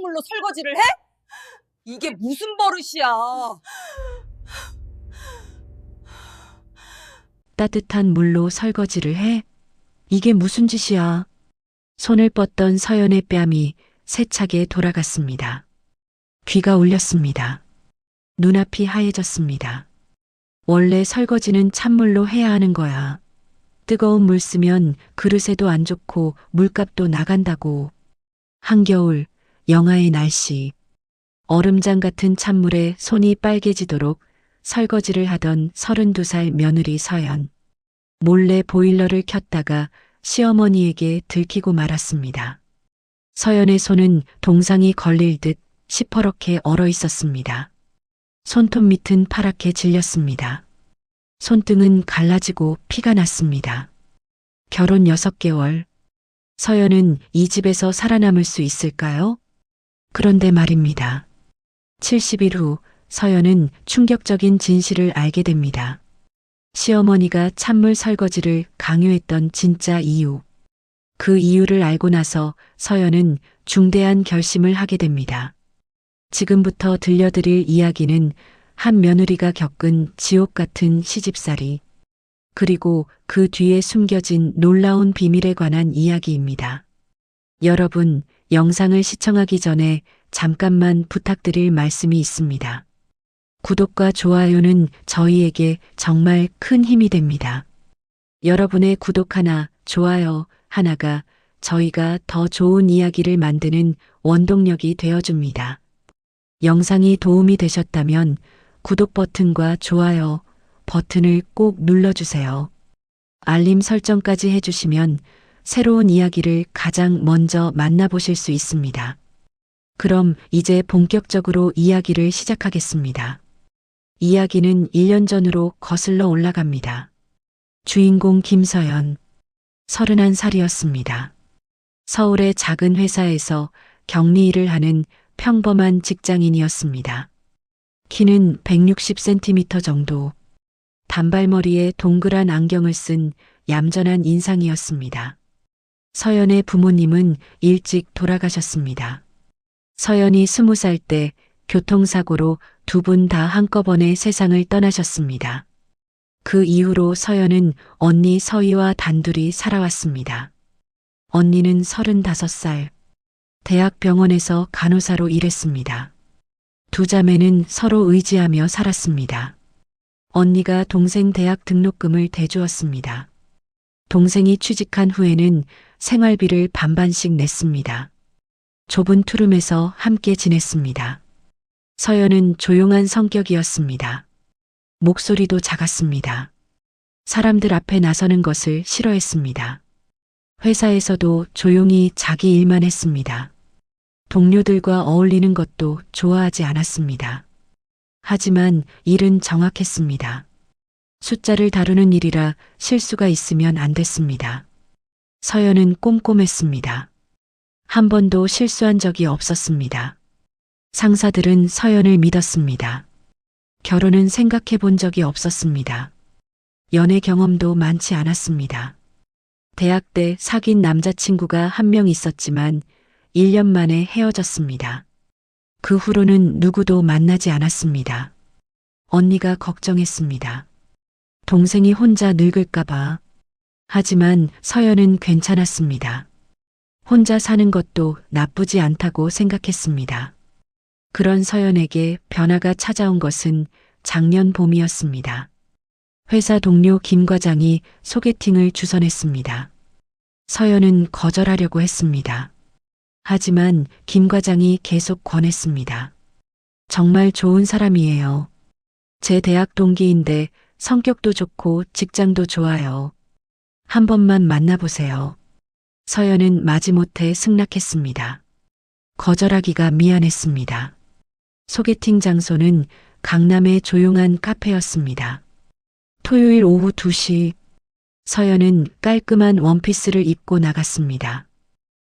찬물로 설거지를 해? 이게 무슨 버릇이야. 따뜻한 물로 설거지를 해? 이게 무슨 짓이야? 손을 뻗던 서연의 뺨이 세차게 돌아갔습니다. 귀가 울렸습니다. 눈앞이 하얘졌습니다. 원래 설거지는 찬물로 해야 하는 거야. 뜨거운 물 쓰면 그릇에도 안 좋고 물값도 나간다고. 한겨울, 영하의 날씨. 얼음장 같은 찬물에 손이 빨개지도록 설거지를 하던 32살 며느리 서연. 몰래 보일러를 켰다가 시어머니에게 들키고 말았습니다. 서연의 손은 동상이 걸릴 듯 시퍼렇게 얼어 있었습니다. 손톱 밑은 파랗게 질렸습니다. 손등은 갈라지고 피가 났습니다. 결혼 6개월. 서연은 이 집에서 살아남을 수 있을까요? 그런데 말입니다. 70일 후 서연은 충격적인 진실을 알게 됩니다. 시어머니가 찬물 설거지를 강요했던 진짜 이유. 그 이유를 알고 나서 서연은 중대한 결심을 하게 됩니다. 지금부터 들려드릴 이야기는 한 며느리가 겪은 지옥 같은 시집살이, 그리고 그 뒤에 숨겨진 놀라운 비밀에 관한 이야기입니다. 여러분, 영상을 시청하기 전에 잠깐만 부탁드릴 말씀이 있습니다. 구독과 좋아요는 저희에게 정말 큰 힘이 됩니다. 여러분의 구독 하나, 좋아요 하나가 저희가 더 좋은 이야기를 만드는 원동력이 되어줍니다. 영상이 도움이 되셨다면 구독 버튼과 좋아요 버튼을 꼭 눌러주세요. 알림 설정까지 해주시면 새로운 이야기를 가장 먼저 만나보실 수 있습니다. 그럼 이제 본격적으로 이야기를 시작하겠습니다. 이야기는 1년 전으로 거슬러 올라갑니다. 주인공 김서연, 31살이었습니다. 서울의 작은 회사에서 격리 일을 하는 평범한 직장인이었습니다. 키는 160cm 정도, 단발머리에 동그란 안경을 쓴 얌전한 인상이었습니다. 서연의 부모님은 일찍 돌아가셨습니다. 서연이 20살 때 교통사고로 두 분 다 한꺼번에 세상을 떠나셨습니다. 그 이후로 서연은 언니 서희와 단둘이 살아왔습니다. 언니는 35살, 대학병원에서 간호사로 일했습니다. 두 자매는 서로 의지하며 살았습니다. 언니가 동생 대학 등록금을 대주었습니다. 동생이 취직한 후에는 생활비를 반반씩 냈습니다. 좁은 투룸에서 함께 지냈습니다. 서연은 조용한 성격이었습니다. 목소리도 작았습니다. 사람들 앞에 나서는 것을 싫어했습니다. 회사에서도 조용히 자기 일만 했습니다. 동료들과 어울리는 것도 좋아하지 않았습니다. 하지만 일은 정확했습니다. 숫자를 다루는 일이라 실수가 있으면 안 됐습니다. 서연은 꼼꼼했습니다. 한 번도 실수한 적이 없었습니다. 상사들은 서연을 믿었습니다. 결혼은 생각해 본 적이 없었습니다. 연애 경험도 많지 않았습니다. 대학 때 사귄 남자친구가 한 명 있었지만 1년 만에 헤어졌습니다. 그 후로는 누구도 만나지 않았습니다. 언니가 걱정했습니다. 동생이 혼자 늙을까봐. 하지만 서연은 괜찮았습니다. 혼자 사는 것도 나쁘지 않다고 생각했습니다. 그런 서연에게 변화가 찾아온 것은 작년 봄이었습니다. 회사 동료 김 과장이 소개팅을 주선했습니다. 서연은 거절하려고 했습니다. 하지만 김 과장이 계속 권했습니다. 정말 좋은 사람이에요. 제 대학 동기인데 성격도 좋고 직장도 좋아요. 한 번만 만나보세요. 서연은 마지못해 승낙했습니다. 거절하기가 미안했습니다. 소개팅 장소는 강남의 조용한 카페였습니다. 토요일 오후 2시, 서연은 깔끔한 원피스를 입고 나갔습니다.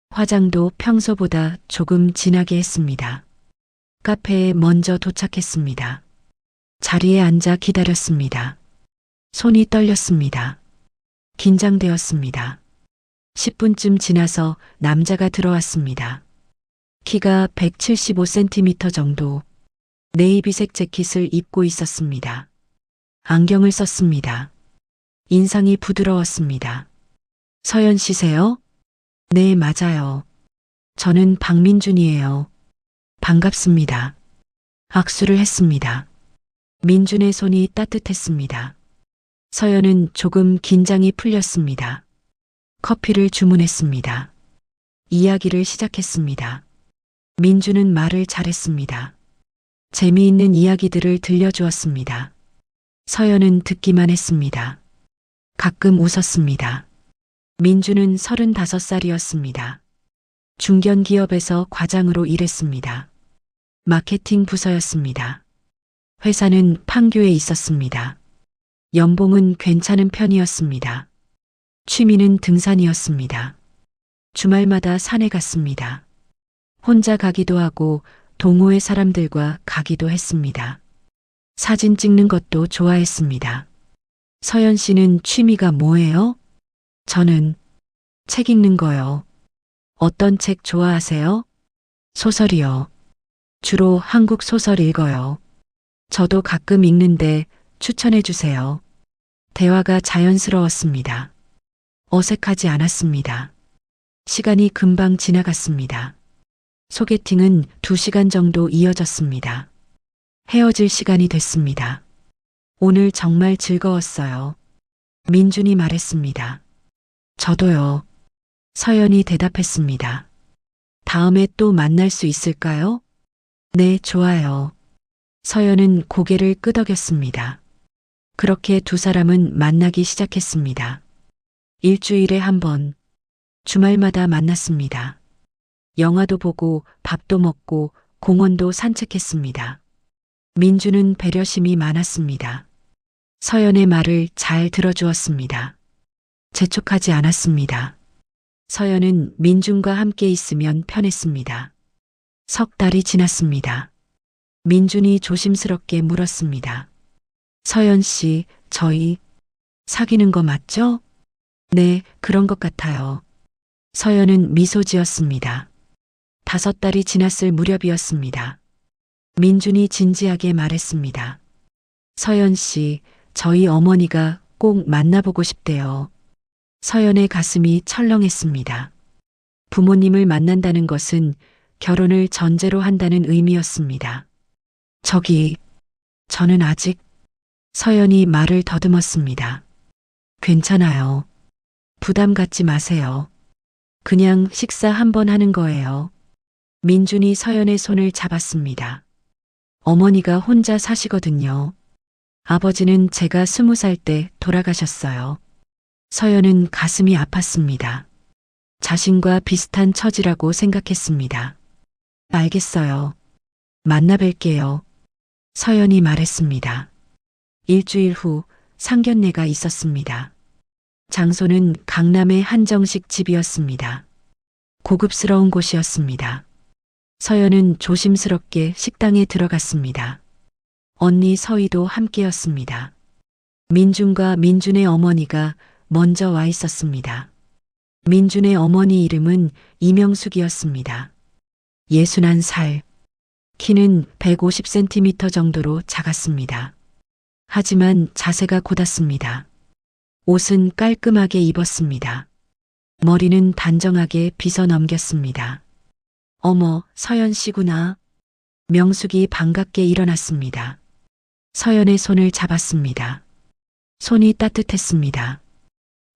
화장도 평소보다 조금 진하게 했습니다. 카페에 먼저 도착했습니다. 자리에 앉아 기다렸습니다. 손이 떨렸습니다. 긴장되었습니다. 10분쯤 지나서 남자가 들어왔습니다. 키가 175cm 정도, 네이비색 재킷을 입고 있었습니다. 안경을 썼습니다. 인상이 부드러웠습니다. 서연 씨세요? 네, 맞아요. 저는 박민준이에요. 반갑습니다. 악수를 했습니다. 민준의 손이 따뜻했습니다. 서연은 조금 긴장이 풀렸습니다. 커피를 주문했습니다. 이야기를 시작했습니다. 민준은 말을 잘했습니다. 재미있는 이야기들을 들려주었습니다. 서연은 듣기만 했습니다. 가끔 웃었습니다. 민준은 35살이었습니다. 중견기업에서 과장으로 일했습니다. 마케팅 부서였습니다. 회사는 판교에 있었습니다. 연봉은 괜찮은 편이었습니다. 취미는 등산이었습니다. 주말마다 산에 갔습니다. 혼자 가기도 하고 동호회 사람들과 가기도 했습니다. 사진 찍는 것도 좋아했습니다. 서연 씨는 취미가 뭐예요? 저는 책 읽는 거요. 어떤 책 좋아하세요? 소설이요. 주로 한국 소설 읽어요. 저도 가끔 읽는데 추천해 주세요. 대화가 자연스러웠습니다. 어색하지 않았습니다. 시간이 금방 지나갔습니다. 소개팅은 2시간 정도 이어졌습니다. 헤어질 시간이 됐습니다. 오늘 정말 즐거웠어요. 민준이 말했습니다. 저도요. 서연이 대답했습니다. 다음에 또 만날 수 있을까요? 네, 좋아요. 서연은 고개를 끄덕였습니다. 그렇게 두 사람은 만나기 시작했습니다. 일주일에 한 번, 주말마다 만났습니다. 영화도 보고 밥도 먹고 공원도 산책했습니다. 민주는 배려심이 많았습니다. 서연의 말을 잘 들어주었습니다. 재촉하지 않았습니다. 서연은 민준과 함께 있으면 편했습니다. 석 달이 지났습니다. 민준이 조심스럽게 물었습니다. 서연 씨, 저희 사귀는 거 맞죠? 네, 그런 것 같아요. 서연은 미소 지었습니다. 5달이 지났을 무렵이었습니다. 민준이 진지하게 말했습니다. 서연 씨, 저희 어머니가 꼭 만나보고 싶대요. 서연의 가슴이 철렁했습니다. 부모님을 만난다는 것은 결혼을 전제로 한다는 의미였습니다. 저는 아직 서연이 말을 더듬었습니다. 괜찮아요. 부담 갖지 마세요. 그냥 식사 한번 하는 거예요. 민준이 서연의 손을 잡았습니다. 어머니가 혼자 사시거든요. 아버지는 제가 20살 때 돌아가셨어요. 서연은 가슴이 아팠습니다. 자신과 비슷한 처지라고 생각했습니다. 알겠어요. 만나 뵐게요. 서연이 말했습니다. 일주일 후 상견례가 있었습니다. 장소는 강남의 한정식 집이었습니다. 고급스러운 곳이었습니다. 서연은 조심스럽게 식당에 들어갔습니다. 언니 서희도 함께였습니다. 민준과 민준의 어머니가 먼저 와 있었습니다. 민준의 어머니 이름은 이명숙이었습니다. 61살. 키는 150cm 정도로 작았습니다. 하지만 자세가 곧았습니다. 옷은 깔끔하게 입었습니다. 머리는 단정하게 빗어 넘겼습니다. 어머, 서연 씨구나. 명숙이 반갑게 일어났습니다. 서연의 손을 잡았습니다. 손이 따뜻했습니다.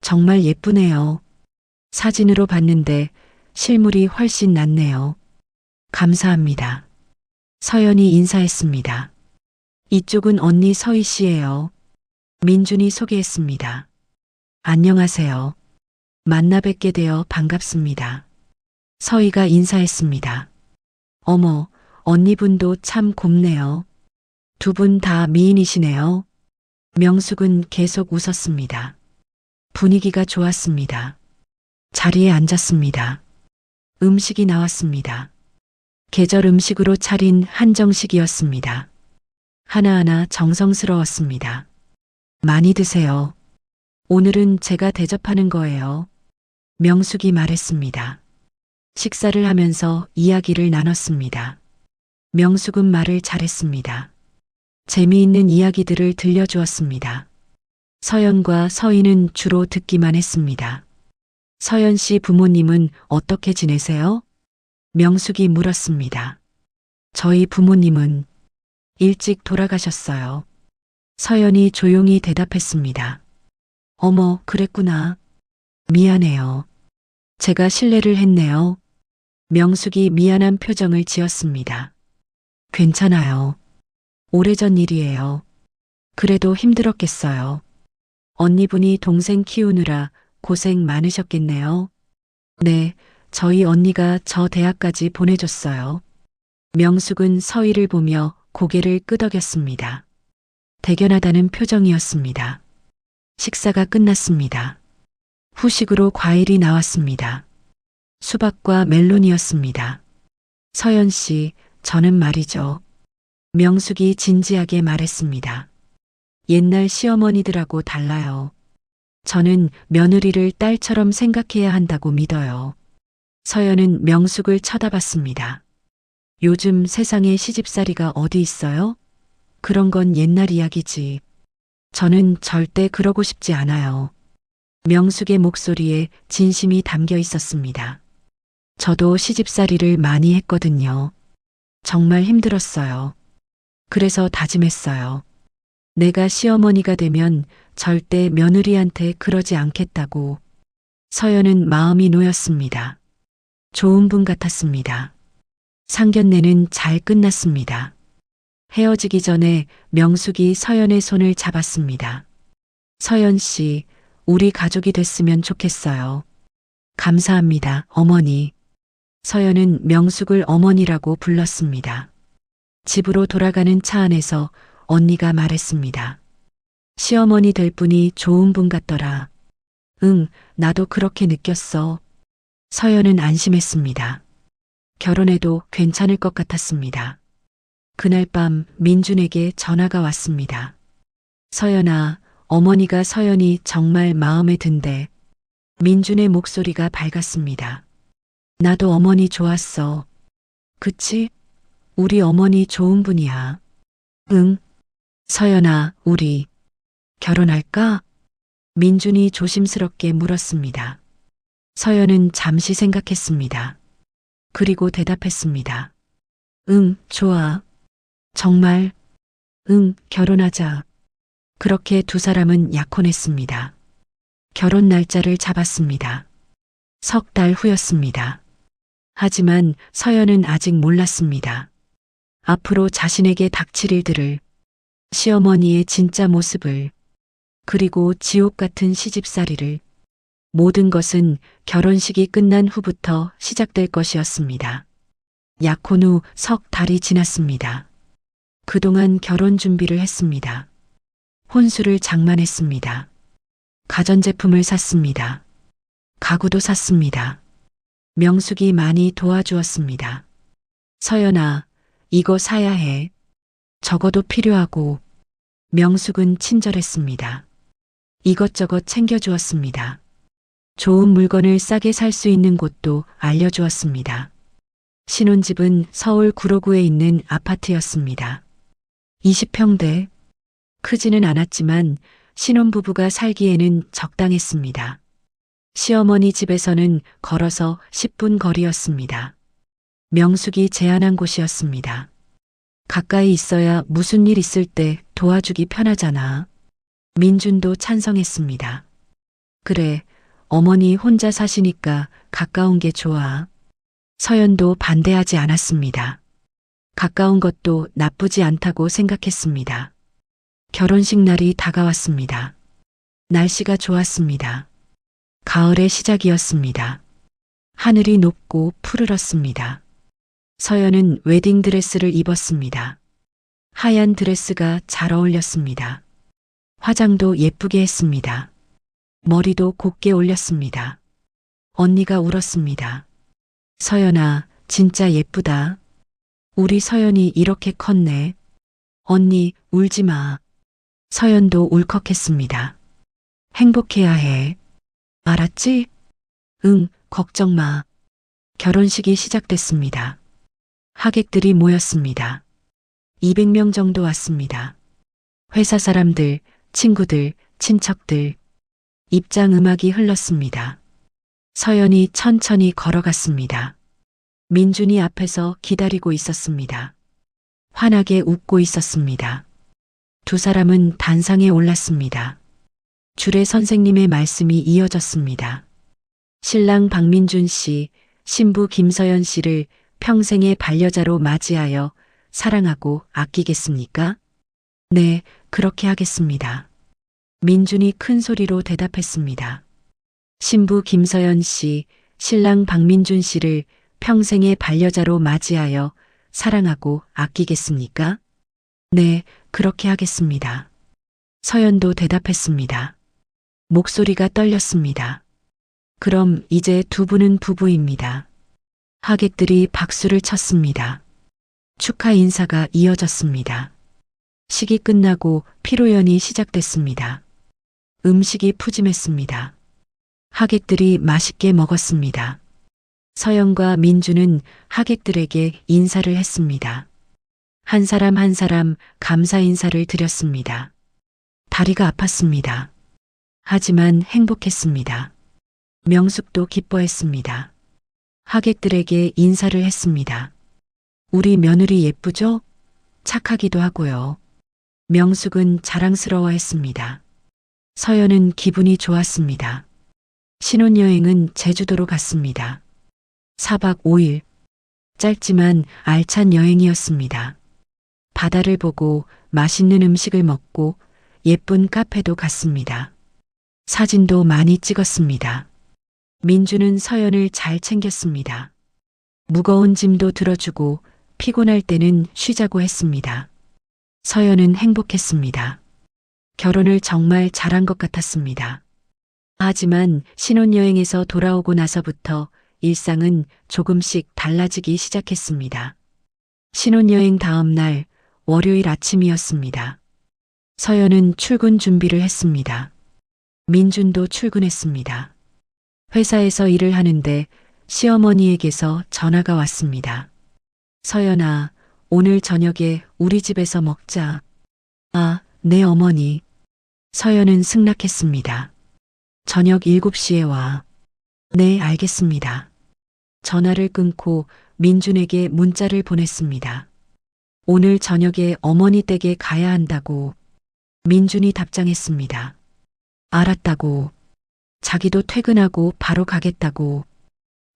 정말 예쁘네요. 사진으로 봤는데 실물이 훨씬 낫네요. 감사합니다. 서연이 인사했습니다. 이쪽은 언니 서희 씨예요. 민준이 소개했습니다. 안녕하세요. 만나 뵙게 되어 반갑습니다. 서희가 인사했습니다. 어머, 언니분도 참 곱네요. 두 분 다 미인이시네요. 명숙은 계속 웃었습니다. 분위기가 좋았습니다. 자리에 앉았습니다. 음식이 나왔습니다. 계절 음식으로 차린 한정식이었습니다. 하나하나 정성스러웠습니다. 많이 드세요. 오늘은 제가 대접하는 거예요. 명숙이 말했습니다. 식사를 하면서 이야기를 나눴습니다. 명숙은 말을 잘했습니다. 재미있는 이야기들을 들려주었습니다. 서연과 서희는 주로 듣기만 했습니다. 서연 씨 부모님은 어떻게 지내세요? 명숙이 물었습니다. 저희 부모님은 일찍 돌아가셨어요. 서연이 조용히 대답했습니다. 어머, 그랬구나. 미안해요. 제가 실례를 했네요. 명숙이 미안한 표정을 지었습니다. 괜찮아요. 오래전 일이에요. 그래도 힘들었겠어요. 언니분이 동생 키우느라 고생 많으셨겠네요. 네, 저희 언니가 저 대학까지 보내줬어요. 명숙은 서희를 보며 고개를 끄덕였습니다. 대견하다는 표정이었습니다. 식사가 끝났습니다. 후식으로 과일이 나왔습니다. 수박과 멜론이었습니다. 서연 씨, 저는 말이죠. 명숙이 진지하게 말했습니다. 옛날 시어머니들하고 달라요. 저는 며느리를 딸처럼 생각해야 한다고 믿어요. 서연은 명숙을 쳐다봤습니다. 요즘 세상에 시집살이가 어디 있어요? 그런 건 옛날 이야기지. 저는 절대 그러고 싶지 않아요. 명숙의 목소리에 진심이 담겨 있었습니다. 저도 시집살이를 많이 했거든요. 정말 힘들었어요. 그래서 다짐했어요. 내가 시어머니가 되면 절대 며느리한테 그러지 않겠다고. 서연은 마음이 놓였습니다. 좋은 분 같았습니다. 상견례는 잘 끝났습니다. 헤어지기 전에 명숙이 서연의 손을 잡았습니다. 서연 씨, 우리 가족이 됐으면 좋겠어요. 감사합니다, 어머니. 서연은 명숙을 어머니라고 불렀습니다. 집으로 돌아가는 차 안에서 언니가 말했습니다. 시어머니 될 분이 좋은 분 같더라. 응, 나도 그렇게 느꼈어. 서연은 안심했습니다. 결혼해도 괜찮을 것 같았습니다. 그날 밤 민준에게 전화가 왔습니다. 서연아, 어머니가 서연이 정말 마음에 든대. 민준의 목소리가 밝았습니다. 나도 어머니 좋았어. 그치? 우리 어머니 좋은 분이야. 응. 서연아, 우리 결혼할까? 민준이 조심스럽게 물었습니다. 서연은 잠시 생각했습니다. 그리고 대답했습니다. 응, 좋아. 정말? 응, 결혼하자. 그렇게 두 사람은 약혼했습니다. 결혼 날짜를 잡았습니다. 석 달 후였습니다. 하지만 서연은 아직 몰랐습니다. 앞으로 자신에게 닥칠 일들을, 시어머니의 진짜 모습을, 그리고 지옥 같은 시집살이를, 모든 것은 결혼식이 끝난 후부터 시작될 것이었습니다. 약혼 후 석 달이 지났습니다. 그동안 결혼 준비를 했습니다. 혼수를 장만했습니다. 가전제품을 샀습니다. 가구도 샀습니다. 명숙이 많이 도와주었습니다. 서연아, 이거 사야 해. 저거도 필요하고. 명숙은 친절했습니다. 이것저것 챙겨주었습니다. 좋은 물건을 싸게 살 수 있는 곳도 알려주었습니다. 신혼집은 서울 구로구에 있는 아파트였습니다. 20평대. 크지는 않았지만 신혼부부가 살기에는 적당했습니다. 시어머니 집에서는 걸어서 10분 거리였습니다. 명숙이 제안한 곳이었습니다. 가까이 있어야 무슨 일 있을 때 도와주기 편하잖아. 민준도 찬성했습니다. 그래, 어머니 혼자 사시니까 가까운 게 좋아. 서연도 반대하지 않았습니다. 가까운 것도 나쁘지 않다고 생각했습니다. 결혼식 날이 다가왔습니다. 날씨가 좋았습니다. 가을의 시작이었습니다. 하늘이 높고 푸르렀습니다. 서연은 웨딩드레스를 입었습니다. 하얀 드레스가 잘 어울렸습니다. 화장도 예쁘게 했습니다. 머리도 곱게 올렸습니다. 언니가 울었습니다. 서연아, 진짜 예쁘다. 우리 서연이 이렇게 컸네. 언니, 울지 마. 서연도 울컥했습니다. 행복해야 해. 알았지? 응, 걱정 마. 결혼식이 시작됐습니다. 하객들이 모였습니다. 200명 정도 왔습니다. 회사 사람들, 친구들, 친척들. 입장 음악이 흘렀습니다. 서연이 천천히 걸어갔습니다. 민준이 앞에서 기다리고 있었습니다. 환하게 웃고 있었습니다. 두 사람은 단상에 올랐습니다. 주례 선생님의 말씀이 이어졌습니다. 신랑 박민준 씨, 신부 김서연 씨를 평생의 반려자로 맞이하여 사랑하고 아끼겠습니까? 네, 그렇게 하겠습니다. 민준이 큰 소리로 대답했습니다. 신부 김서연 씨, 신랑 박민준 씨를 평생의 반려자로 맞이하여 사랑하고 아끼겠습니까? 네, 그렇게 하겠습니다. 서연도 대답했습니다. 목소리가 떨렸습니다. 그럼 이제 두 분은 부부입니다. 하객들이 박수를 쳤습니다. 축하 인사가 이어졌습니다. 식이 끝나고 피로연이 시작됐습니다. 음식이 푸짐했습니다. 하객들이 맛있게 먹었습니다. 서연과 민주는 하객들에게 인사를 했습니다. 한 사람 한 사람 감사 인사를 드렸습니다. 다리가 아팠습니다. 하지만 행복했습니다. 명숙도 기뻐했습니다. 하객들에게 인사를 했습니다. 우리 며느리 예쁘죠? 착하기도 하고요. 명숙은 자랑스러워했습니다. 서연은 기분이 좋았습니다. 신혼여행은 제주도로 갔습니다. 4박 5일. 짧지만 알찬 여행이었습니다. 바다를 보고 맛있는 음식을 먹고 예쁜 카페도 갔습니다. 사진도 많이 찍었습니다. 민주는 서연을 잘 챙겼습니다. 무거운 짐도 들어주고 피곤할 때는 쉬자고 했습니다. 서연은 행복했습니다. 결혼을 정말 잘한 것 같았습니다. 하지만 신혼여행에서 돌아오고 나서부터 일상은 조금씩 달라지기 시작했습니다. 신혼여행 다음 날 월요일 아침이었습니다. 서연은 출근 준비를 했습니다. 민준도 출근했습니다. 회사에서 일을 하는데 시어머니에게서 전화가 왔습니다. 서연아, 오늘 저녁에 우리 집에서 먹자. 아, 네 어머니. 서연은 승낙했습니다. 저녁 7시에 와. 네, 알겠습니다. 전화를 끊고 민준에게 문자를 보냈습니다. 오늘 저녁에 어머니 댁에 가야 한다고. 민준이 답장했습니다. 알았다고. 자기도 퇴근하고 바로 가겠다고.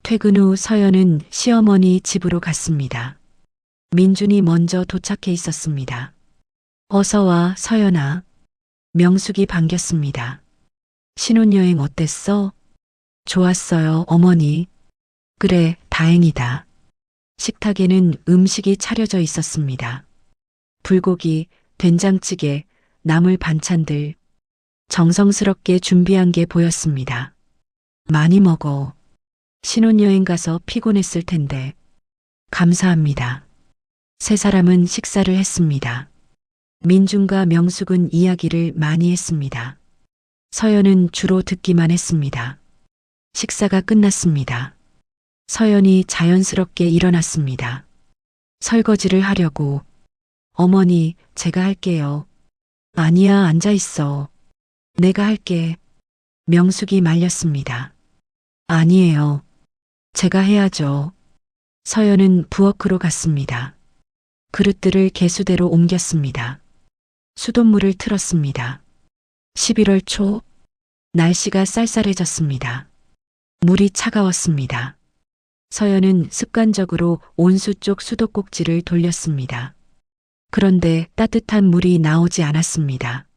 퇴근 후 서연은 시어머니 집으로 갔습니다. 민준이 먼저 도착해 있었습니다. 어서 와, 서연아. 명숙이 반겼습니다. 신혼여행 어땠어? 좋았어요, 어머니. 그래, 다행이다. 식탁에는 음식이 차려져 있었습니다. 불고기, 된장찌개, 나물 반찬들. 정성스럽게 준비한 게 보였습니다. 많이 먹어. 신혼여행 가서 피곤했을 텐데. 감사합니다. 세 사람은 식사를 했습니다. 민준과 명숙은 이야기를 많이 했습니다. 서연은 주로 듣기만 했습니다. 식사가 끝났습니다. 서연이 자연스럽게 일어났습니다. 설거지를 하려고. 어머니, 제가 할게요. 아니야, 앉아 있어. 내가 할게. 명숙이 말렸습니다. 아니에요. 제가 해야죠. 서연은 부엌으로 갔습니다. 그릇들을 개수대로 옮겼습니다. 수돗물을 틀었습니다. 11월 초, 날씨가 쌀쌀해졌습니다. 물이 차가웠습니다. 서연은 습관적으로 온수 쪽 수도꼭지를 돌렸습니다. 그런데 따뜻한 물이 나오지 않았습니다.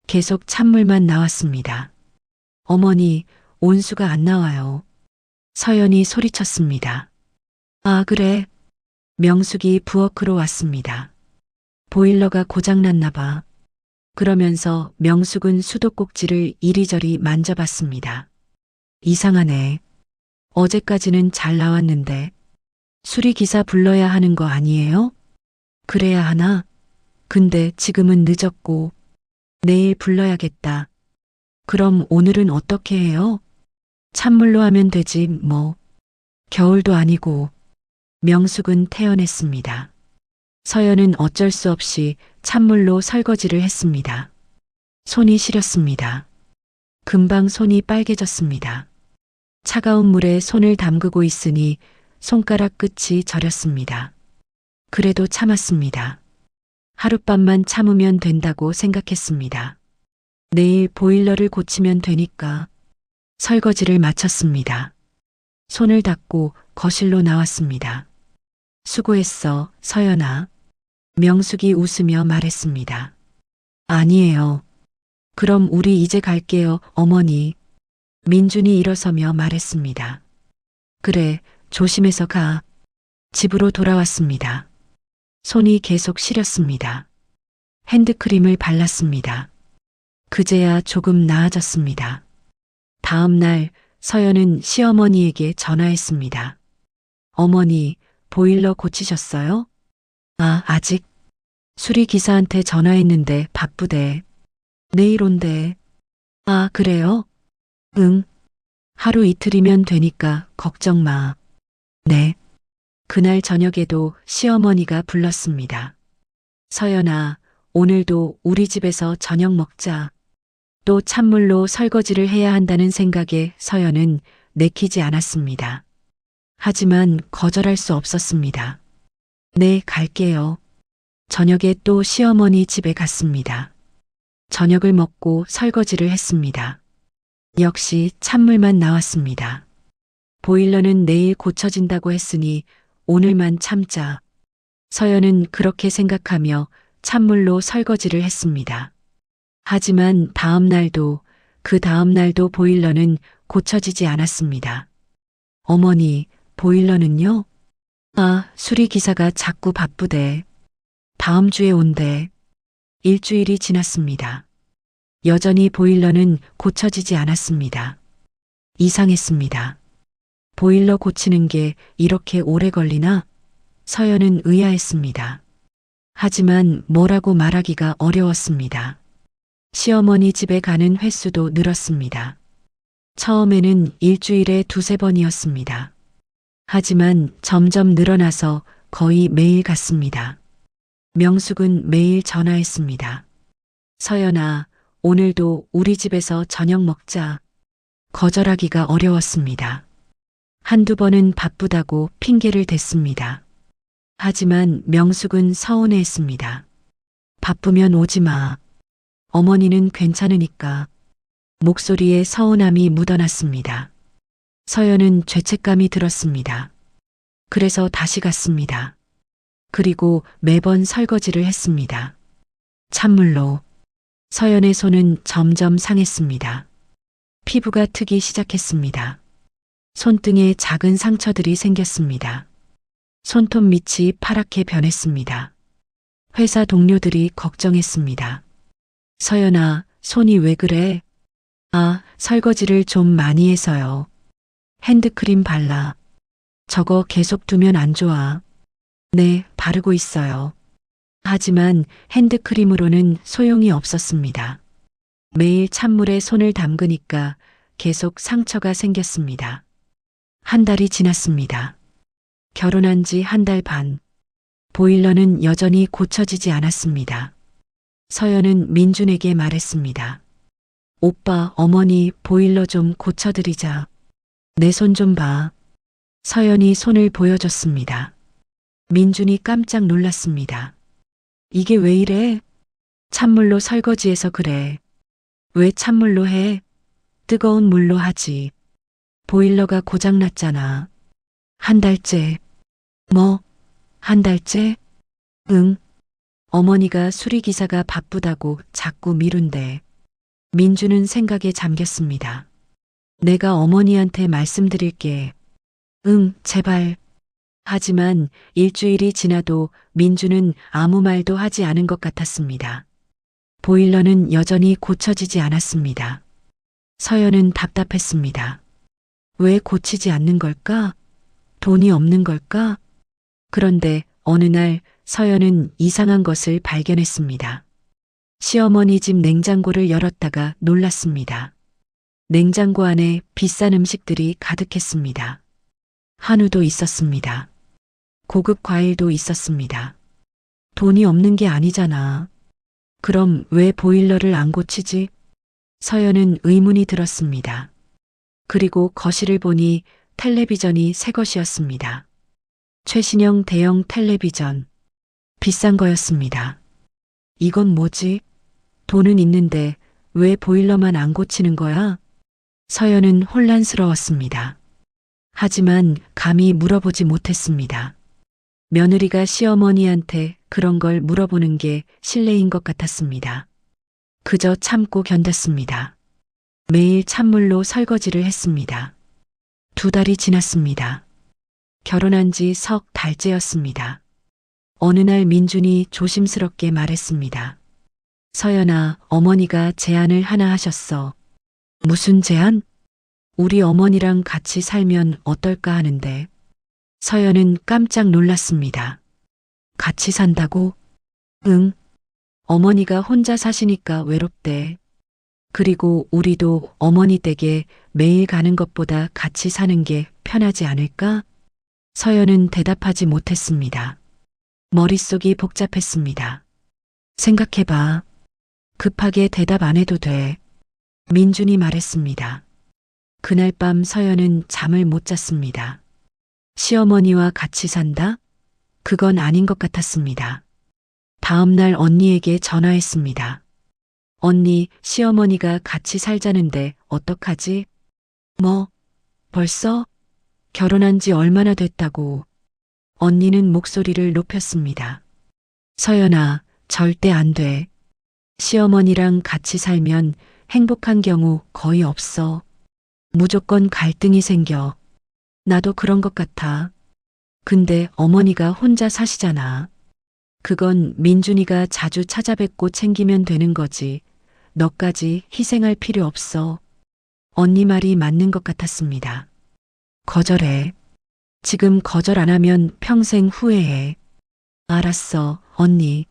계속 찬물만 나왔습니다. 어머니, 온수가 안 나와요. 서연이 소리쳤습니다. 아, 그래. 명숙이 부엌으로 왔습니다. 보일러가 고장났나 봐. 그러면서 명숙은 수도꼭지를 이리저리 만져봤습니다. 이상하네. 어제까지는 잘 나왔는데. 수리기사 불러야 하는 거 아니에요? 그래야 하나? 근데 지금은 늦었고. 내일 불러야겠다. 그럼 오늘은 어떻게 해요? 찬물로 하면 되지, 뭐. 겨울도 아니고 명숙은 태어났습니다. 서연은 어쩔 수 없이 찬물로 설거지를 했습니다. 손이 시렸습니다. 금방 손이 빨개졌습니다. 차가운 물에 손을 담그고 있으니 손가락 끝이 저렸습니다. 그래도 참았습니다. 하룻밤만 참으면 된다고 생각했습니다. 내일 보일러를 고치면 되니까 설거지를 마쳤습니다. 손을 닦고 거실로 나왔습니다. 수고했어, 서연아. 명숙이 웃으며 말했습니다. 아니에요. 그럼 우리 이제 갈게요, 어머니. 민준이 일어서며 말했습니다. 그래, 조심해서 가. 집으로 돌아왔습니다. 손이 계속 시렸습니다. 핸드크림을 발랐습니다. 그제야 조금 나아졌습니다. 다음 날 서연은 시어머니에게 전화했습니다. 어머니, 보일러 고치셨어요? 아, 아직. 수리기사한테 전화했는데 바쁘대. 내일 온대. 아, 그래요? 응. 하루 이틀이면 되니까 걱정 마. 네. 그날 저녁에도 시어머니가 불렀습니다. 서연아, 오늘도 우리 집에서 저녁 먹자. 또 찬물로 설거지를 해야 한다는 생각에 서연은 내키지 않았습니다. 하지만 거절할 수 없었습니다. 네, 갈게요. 저녁에 또 시어머니 집에 갔습니다. 저녁을 먹고 설거지를 했습니다. 역시 찬물만 나왔습니다. 보일러는 내일 고쳐진다고 했으니 오늘만 참자. 서연은 그렇게 생각하며 찬물로 설거지를 했습니다. 하지만 그 다음 날도 보일러는 고쳐지지 않았습니다. 어머니, 보일러는요? 아, 수리기사가 자꾸 바쁘대. 다음 주에 온대. 일주일이 지났습니다. 여전히 보일러는 고쳐지지 않았습니다. 이상했습니다. 보일러 고치는 게 이렇게 오래 걸리나? 서연은 의아했습니다. 하지만 뭐라고 말하기가 어려웠습니다. 시어머니 집에 가는 횟수도 늘었습니다. 처음에는 일주일에 2~3번이었습니다. 하지만 점점 늘어나서 거의 매일 갔습니다. 명숙은 매일 전화했습니다. 서연아, 오늘도 우리 집에서 저녁 먹자. 거절하기가 어려웠습니다. 한두 번은 바쁘다고 핑계를 댔습니다. 하지만 명숙은 서운해했습니다. 바쁘면 오지 마. 어머니는 괜찮으니까. 목소리에 서운함이 묻어났습니다. 서연은 죄책감이 들었습니다. 그래서 다시 갔습니다. 그리고 매번 설거지를 했습니다. 찬물로. 서연의 손은 점점 상했습니다. 피부가 트기 시작했습니다. 손등에 작은 상처들이 생겼습니다. 손톱 밑이 파랗게 변했습니다. 회사 동료들이 걱정했습니다. 서연아, 손이 왜 그래? 아, 설거지를 좀 많이 해서요. 핸드크림 발라. 저거 계속 두면 안 좋아. 네, 바르고 있어요. 하지만 핸드크림으로는 소용이 없었습니다. 매일 찬물에 손을 담그니까 계속 상처가 생겼습니다. 한 달이 지났습니다. 결혼한 지 한 달 반. 보일러는 여전히 고쳐지지 않았습니다. 서연은 민준에게 말했습니다. 오빠, 어머니 보일러 좀 고쳐드리자. 내 손 좀 봐. 서연이 손을 보여줬습니다. 민준이 깜짝 놀랐습니다. 이게 왜 이래? 찬물로 설거지해서 그래. 왜 찬물로 해? 뜨거운 물로 하지. 보일러가 고장났잖아. 한 달째. 뭐? 한 달째? 응. 어머니가 수리기사가 바쁘다고 자꾸 미룬대. 민주는 생각에 잠겼습니다. 내가 어머니한테 말씀드릴게. 응, 제발. 하지만 일주일이 지나도 민주는 아무 말도 하지 않은 것 같았습니다. 보일러는 여전히 고쳐지지 않았습니다. 서연은 답답했습니다. 왜 고치지 않는 걸까? 돈이 없는 걸까? 그런데 어느 날 서연은 이상한 것을 발견했습니다. 시어머니 집 냉장고를 열었다가 놀랐습니다. 냉장고 안에 비싼 음식들이 가득했습니다. 한우도 있었습니다. 고급 과일도 있었습니다. 돈이 없는 게 아니잖아. 그럼 왜 보일러를 안 고치지? 서연은 의문이 들었습니다. 그리고 거실을 보니 텔레비전이 새 것이었습니다. 최신형 대형 텔레비전. 비싼 거였습니다. 이건 뭐지? 돈은 있는데 왜 보일러만 안 고치는 거야? 서연은 혼란스러웠습니다. 하지만 감히 물어보지 못했습니다. 며느리가 시어머니한테 그런 걸 물어보는 게 실례인 것 같았습니다. 그저 참고 견뎠습니다. 매일 찬물로 설거지를 했습니다. 2달이 지났습니다. 결혼한 지 석 달째였습니다. 어느 날 민준이 조심스럽게 말했습니다. 서연아, 어머니가 제안을 하나 하셨어. 무슨 제안? 우리 어머니랑 같이 살면 어떨까 하는데. 서연은 깜짝 놀랐습니다. 같이 산다고? 응. 어머니가 혼자 사시니까 외롭대. 그리고 우리도 어머니 댁에 매일 가는 것보다 같이 사는 게 편하지 않을까? 서연은 대답하지 못했습니다. 머릿속이 복잡했습니다. 생각해봐. 급하게 대답 안 해도 돼. 민준이 말했습니다. 그날 밤 서연은 잠을 못 잤습니다. 시어머니와 같이 산다? 그건 아닌 것 같았습니다. 다음 날 언니에게 전화했습니다. 언니, 시어머니가 같이 살자는데 어떡하지? 뭐? 벌써? 결혼한 지 얼마나 됐다고. 언니는 목소리를 높였습니다. 서연아, 절대 안 돼. 시어머니랑 같이 살면 행복한 경우 거의 없어. 무조건 갈등이 생겨. 나도 그런 것 같아. 근데 어머니가 혼자 사시잖아. 그건 민준이가 자주 찾아뵙고 챙기면 되는 거지. 너까지 희생할 필요 없어. 언니 말이 맞는 것 같았습니다. 거절해. 지금 거절 안 하면 평생 후회해. 알았어, 언니.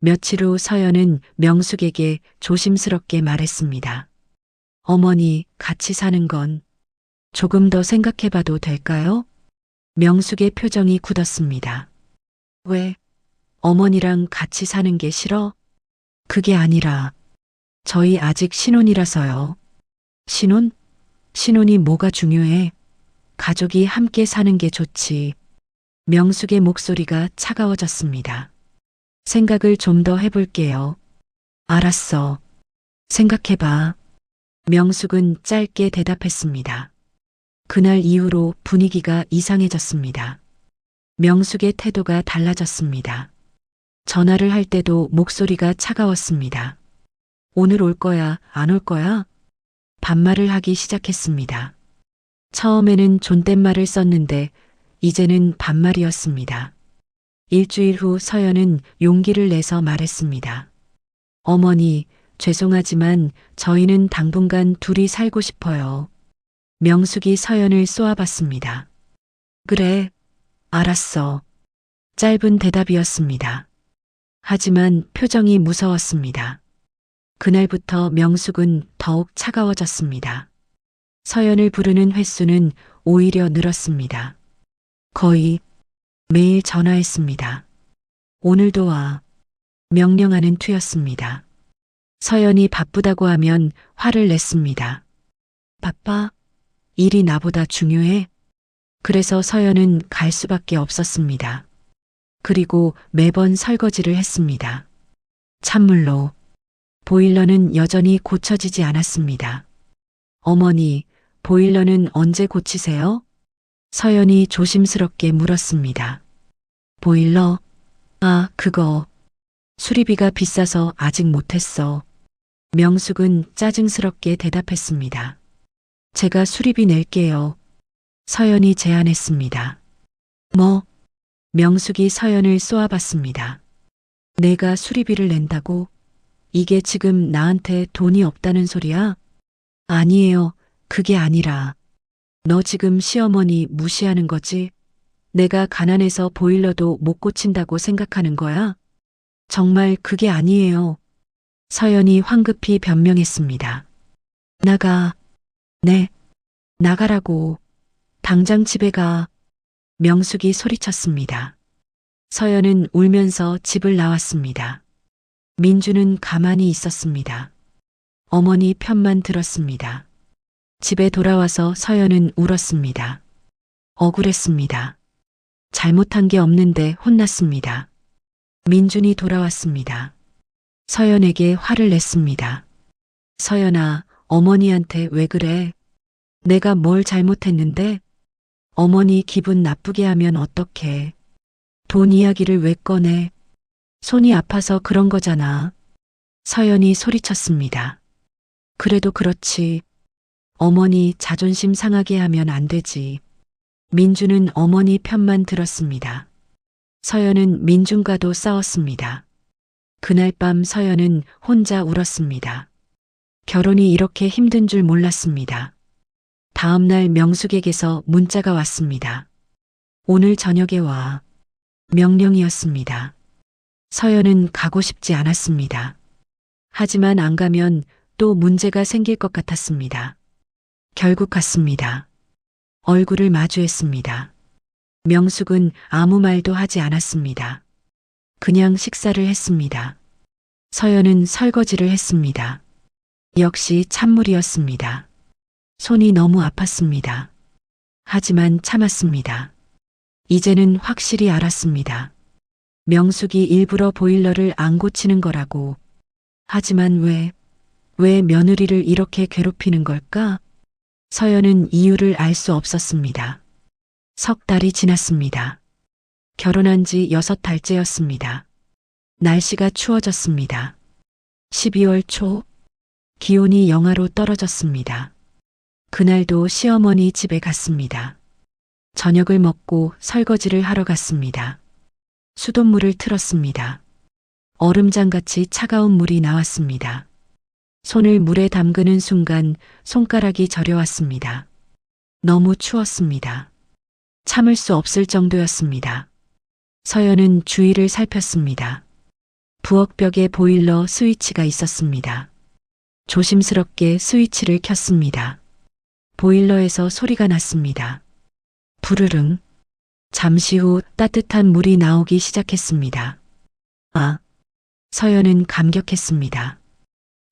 며칠 후 서연은 명숙에게 조심스럽게 말했습니다. 어머니, 같이 사는 건 조금 더 생각해 봐도 될까요? 명숙의 표정이 굳었습니다. 왜? 어머니랑 같이 사는 게 싫어? 그게 아니라 저희 아직 신혼이라서요. 신혼? 신혼이 뭐가 중요해? 가족이 함께 사는 게 좋지. 명숙의 목소리가 차가워졌습니다. 생각을 좀 더 해볼게요. 알았어. 생각해봐. 명숙은 짧게 대답했습니다. 그날 이후로 분위기가 이상해졌습니다. 명숙의 태도가 달라졌습니다. 전화를 할 때도 목소리가 차가웠습니다. 오늘 올 거야, 안 올 거야? 반말을 하기 시작했습니다. 처음에는 존댓말을 썼는데 이제는 반말이었습니다. 일주일 후 서연은 용기를 내서 말했습니다. 어머니, 죄송하지만 저희는 당분간 둘이 살고 싶어요. 명숙이 서연을 쏘아봤습니다. 그래, 알았어. 짧은 대답이었습니다. 하지만 표정이 무서웠습니다. 그날부터 명숙은 더욱 차가워졌습니다. 서연을 부르는 횟수는 오히려 늘었습니다. 거의 매일 전화했습니다. 오늘도 와. 명령하는 투였습니다. 서연이 바쁘다고 하면 화를 냈습니다. 바빠? 일이 나보다 중요해? 그래서 서연은 갈 수밖에 없었습니다. 그리고 매번 설거지를 했습니다. 찬물로. 보일러는 여전히 고쳐지지 않았습니다. 어머니, 보일러는 언제 고치세요? 서연이 조심스럽게 물었습니다. 보일러? 아, 그거. 수리비가 비싸서 아직 못했어. 명숙은 짜증스럽게 대답했습니다. 제가 수리비 낼게요. 서연이 제안했습니다. 뭐? 명숙이 서연을 쏘아봤습니다. 내가 수리비를 낸다고? 이게 지금 나한테 돈이 없다는 소리야? 아니에요. 그게 아니라. 너 지금 시어머니 무시하는 거지? 내가 가난해서 보일러도 못 고친다고 생각하는 거야? 정말 그게 아니에요. 서연이 황급히 변명했습니다. 나가. 네. 나가라고. 당장 집에 가. 명숙이 소리쳤습니다. 서연은 울면서 집을 나왔습니다. 민주는 가만히 있었습니다. 어머니 편만 들었습니다. 집에 돌아와서 서연은 울었습니다. 억울했습니다. 잘못한 게 없는데 혼났습니다. 민준이 돌아왔습니다. 서연에게 화를 냈습니다. 서연아, 어머니한테 왜 그래? 내가 뭘 잘못했는데? 어머니 기분 나쁘게 하면 어떡해? 돈 이야기를 왜 꺼내? 손이 아파서 그런 거잖아. 서연이 소리쳤습니다. 그래도 그렇지. 어머니 자존심 상하게 하면 안 되지. 민주는 어머니 편만 들었습니다. 서연은 민준과도 싸웠습니다. 그날 밤 서연은 혼자 울었습니다. 결혼이 이렇게 힘든 줄 몰랐습니다. 다음 날 명숙에게서 문자가 왔습니다. 오늘 저녁에 와. 명령이었습니다. 서연은 가고 싶지 않았습니다. 하지만 안 가면 또 문제가 생길 것 같았습니다. 결국 갔습니다. 얼굴을 마주했습니다. 명숙은 아무 말도 하지 않았습니다. 그냥 식사를 했습니다. 서연은 설거지를 했습니다. 역시 찬물이었습니다. 손이 너무 아팠습니다. 하지만 참았습니다. 이제는 확실히 알았습니다. 명숙이 일부러 보일러를 안 고치는 거라고. 하지만 왜 며느리를 이렇게 괴롭히는 걸까? 서연은 이유를 알 수 없었습니다. 석 달이 지났습니다. 결혼한 지 6달째였습니다. 날씨가 추워졌습니다. 12월 초, 기온이 영하로 떨어졌습니다. 그날도 시어머니 집에 갔습니다. 저녁을 먹고 설거지를 하러 갔습니다. 수돗물을 틀었습니다. 얼음장같이 차가운 물이 나왔습니다. 손을 물에 담그는 순간 손가락이 저려왔습니다. 너무 추웠습니다. 참을 수 없을 정도였습니다. 서연은 주위를 살폈습니다. 부엌벽에 보일러 스위치가 있었습니다. 조심스럽게 스위치를 켰습니다. 보일러에서 소리가 났습니다. 부르릉. 잠시 후 따뜻한 물이 나오기 시작했습니다. 아, 서연은 감격했습니다.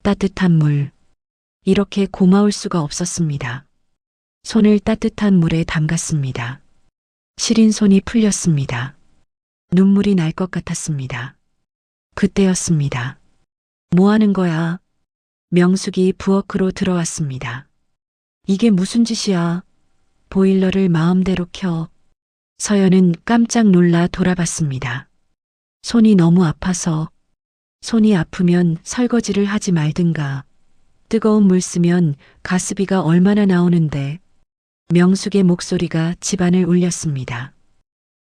따뜻한 물. 이렇게 고마울 수가 없었습니다. 손을 따뜻한 물에 담갔습니다. 시린 손이 풀렸습니다. 눈물이 날 것 같았습니다. 그때였습니다. 뭐 하는 거야? 명숙이 부엌으로 들어왔습니다. 이게 무슨 짓이야? 보일러를 마음대로 켜. 서연은 깜짝 놀라 돌아봤습니다. 손이 너무 아파서. 손이 아프면 설거지를 하지 말든가. 뜨거운 물 쓰면 가스비가 얼마나 나오는데. 명숙의 목소리가 집안을 울렸습니다.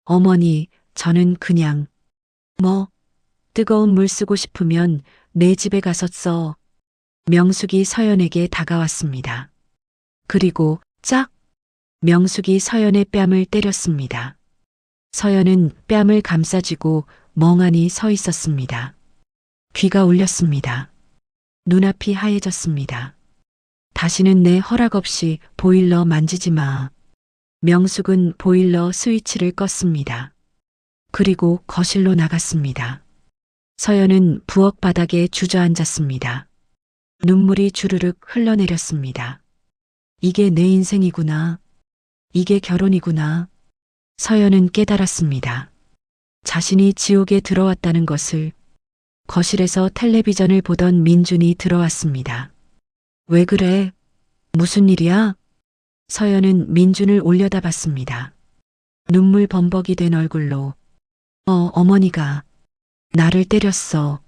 어머니, 저는 그냥. 뜨거운 물 쓰고 싶으면 내 집에 가서 써. 명숙이 서연에게 다가왔습니다. 그리고 짝! 명숙이 서연의 뺨을 때렸습니다. 서연은 뺨을 감싸쥐고 멍하니 서 있었습니다. 귀가 울렸습니다. 눈앞이 하얘졌습니다. 다시는 내 허락 없이 보일러 만지지 마. 명숙은 보일러 스위치를 껐습니다. 그리고 거실로 나갔습니다. 서연은 부엌 바닥에 주저앉았습니다. 눈물이 주르륵 흘러내렸습니다. 이게 내 인생이구나. 이게 결혼이구나. 서연은 깨달았습니다. 자신이 지옥에 들어왔다는 것을. 거실에서 텔레비전을 보던 민준이 들어왔습니다. 왜 그래? 무슨 일이야? 서연은 민준을 올려다봤습니다. 눈물 범벅이 된 얼굴로. 어머니가 나를 때렸어.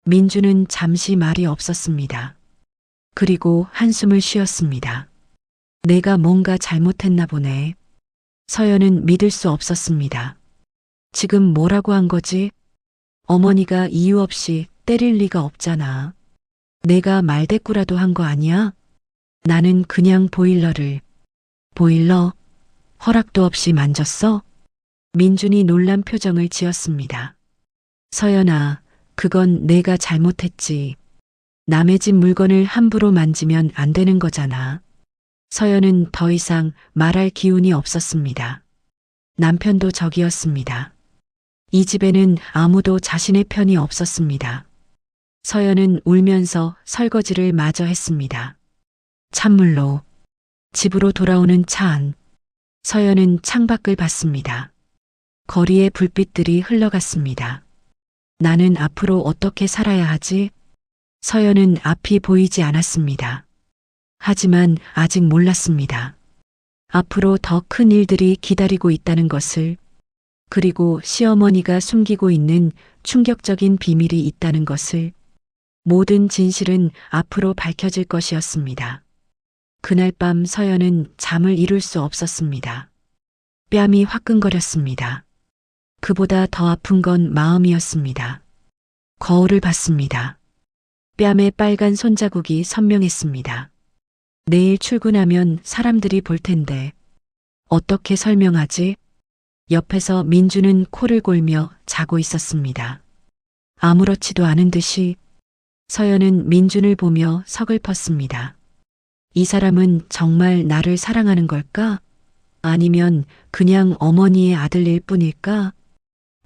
민준은 잠시 말이 없었습니다. 그리고 한숨을 쉬었습니다. 내가 뭔가 잘못했나 보네. 서연은 믿을 수 없었습니다. 지금 뭐라고 한 거지? 어머니가 이유 없이 때릴 리가 없잖아. 내가 말대꾸라도 한 거 아니야? 나는 그냥 보일러? 허락도 없이 만졌어? 민준이 놀란 표정을 지었습니다. 서연아, 그건 내가 잘못했지. 남의 집 물건을 함부로 만지면 안 되는 거잖아. 서연은 더 이상 말할 기운이 없었습니다. 남편도 적이었습니다. 이 집에는 아무도 자신의 편이 없었습니다. 서연은 울면서 설거지를 마저 했습니다. 찬물로 집으로 돌아오는 차 안. 서연은 창밖을 봤습니다. 거리에 불빛들이 흘러갔습니다. 나는 앞으로 어떻게 살아야 하지? 서연은 앞이 보이지 않았습니다. 하지만 아직 몰랐습니다. 앞으로 더 큰 일들이 기다리고 있다는 것을, 그리고 시어머니가 숨기고 있는 충격적인 비밀이 있다는 것을, 모든 진실은 앞으로 밝혀질 것이었습니다. 그날 밤 서연은 잠을 이룰 수 없었습니다. 뺨이 화끈거렸습니다. 그보다 더 아픈 건 마음이었습니다. 거울을 봤습니다. 뺨에 빨간 손자국이 선명했습니다. 내일 출근하면 사람들이 볼 텐데 어떻게 설명하지? 옆에서 민주는 코를 골며 자고 있었습니다. 아무렇지도 않은 듯이 서연은 민준을 보며 서글펐습니다. 이 사람은 정말 나를 사랑하는 걸까? 아니면 그냥 어머니의 아들일 뿐일까?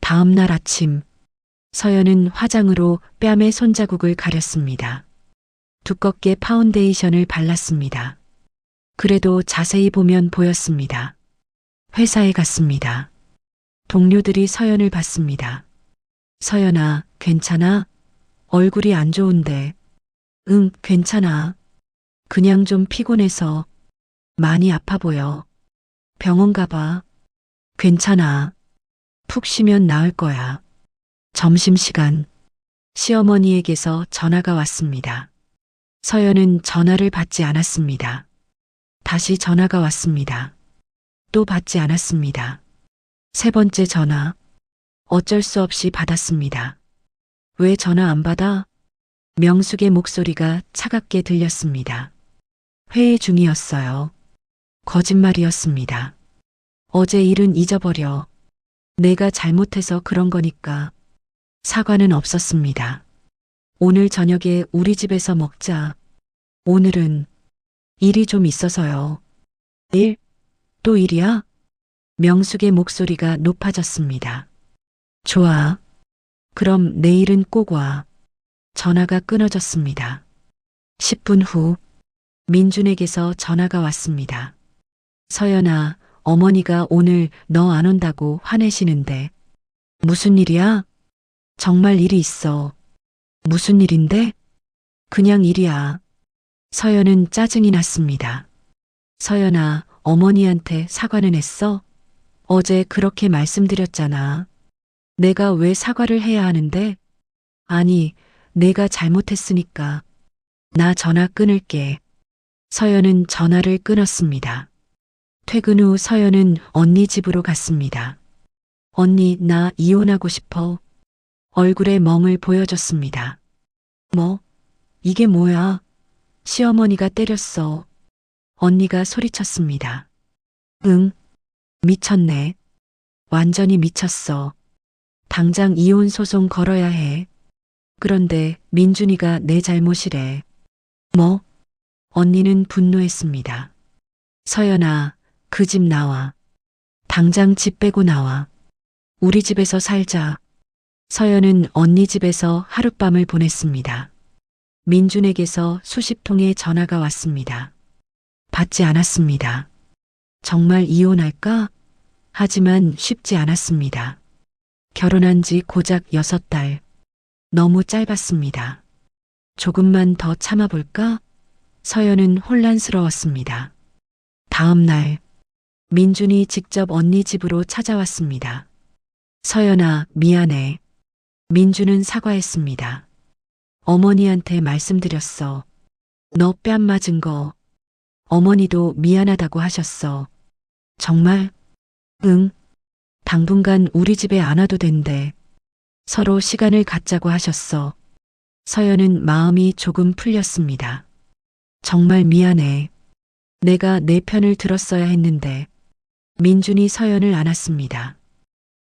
다음 날 아침, 서연은 화장으로 뺨의 손자국을 가렸습니다. 두껍게 파운데이션을 발랐습니다. 그래도 자세히 보면 보였습니다. 회사에 갔습니다. 동료들이 서연을 봤습니다. 서연아, 괜찮아? 얼굴이 안 좋은데. 응, 괜찮아. 그냥 좀 피곤해서. 많이 아파 보여. 병원 가봐. 괜찮아. 푹 쉬면 나을 거야. 점심시간. 시어머니에게서 전화가 왔습니다. 서연은 전화를 받지 않았습니다. 다시 전화가 왔습니다. 또 받지 않았습니다. 세 번째 전화. 어쩔 수 없이 받았습니다. 왜 전화 안 받아? 명숙의 목소리가 차갑게 들렸습니다. 회의 중이었어요. 거짓말이었습니다. 어제 일은 잊어버려. 내가 잘못해서 그런 거니까. 사과는 없었습니다. 오늘 저녁에 우리 집에서 먹자. 오늘은 일이 좀 있어서요. 일? 또 일이야? 명숙의 목소리가 높아졌습니다. 좋아. 그럼 내일은 꼭 와. 전화가 끊어졌습니다. 10분 후 민준에게서 전화가 왔습니다. 서연아, 어머니가 오늘 너 안 온다고 화내시는데. 무슨 일이야? 정말 일이 있어. 무슨 일인데? 그냥 일이야. 서연은 짜증이 났습니다. 서연아, 어머니한테 사과는 했어? 어제 그렇게 말씀드렸잖아. 내가 왜 사과를 해야 하는데? 아니, 내가 잘못했으니까. 나 전화 끊을게. 서연은 전화를 끊었습니다. 퇴근 후 서연은 언니 집으로 갔습니다. 언니, 나 이혼하고 싶어. 얼굴에 멍을 보여줬습니다. 뭐? 이게 뭐야? 시어머니가 때렸어. 언니가 소리쳤습니다. 응, 미쳤네. 완전히 미쳤어. 당장 이혼 소송 걸어야 해. 그런데 민준이가 내 잘못이래. 뭐? 언니는 분노했습니다. 서연아, 그 집 나와. 당장 집 빼고 나와. 우리 집에서 살자. 서연은 언니 집에서 하룻밤을 보냈습니다. 민준에게서 수십 통의 전화가 왔습니다. 받지 않았습니다. 정말 이혼할까? 하지만 쉽지 않았습니다. 결혼한 지 고작 6달. 너무 짧았습니다. 조금만 더 참아볼까? 서연은 혼란스러웠습니다. 다음 날, 민준이 직접 언니 집으로 찾아왔습니다. 서연아, 미안해. 민준은 사과했습니다. 어머니한테 말씀드렸어. 너 뺨 맞은 거. 어머니도 미안하다고 하셨어. 정말? 응. 당분간 우리 집에 안 와도 된대. 서로 시간을 갖자고 하셨어. 서연은 마음이 조금 풀렸습니다. 정말 미안해. 내가 내 편을 들었어야 했는데. 민준이 서연을 안았습니다.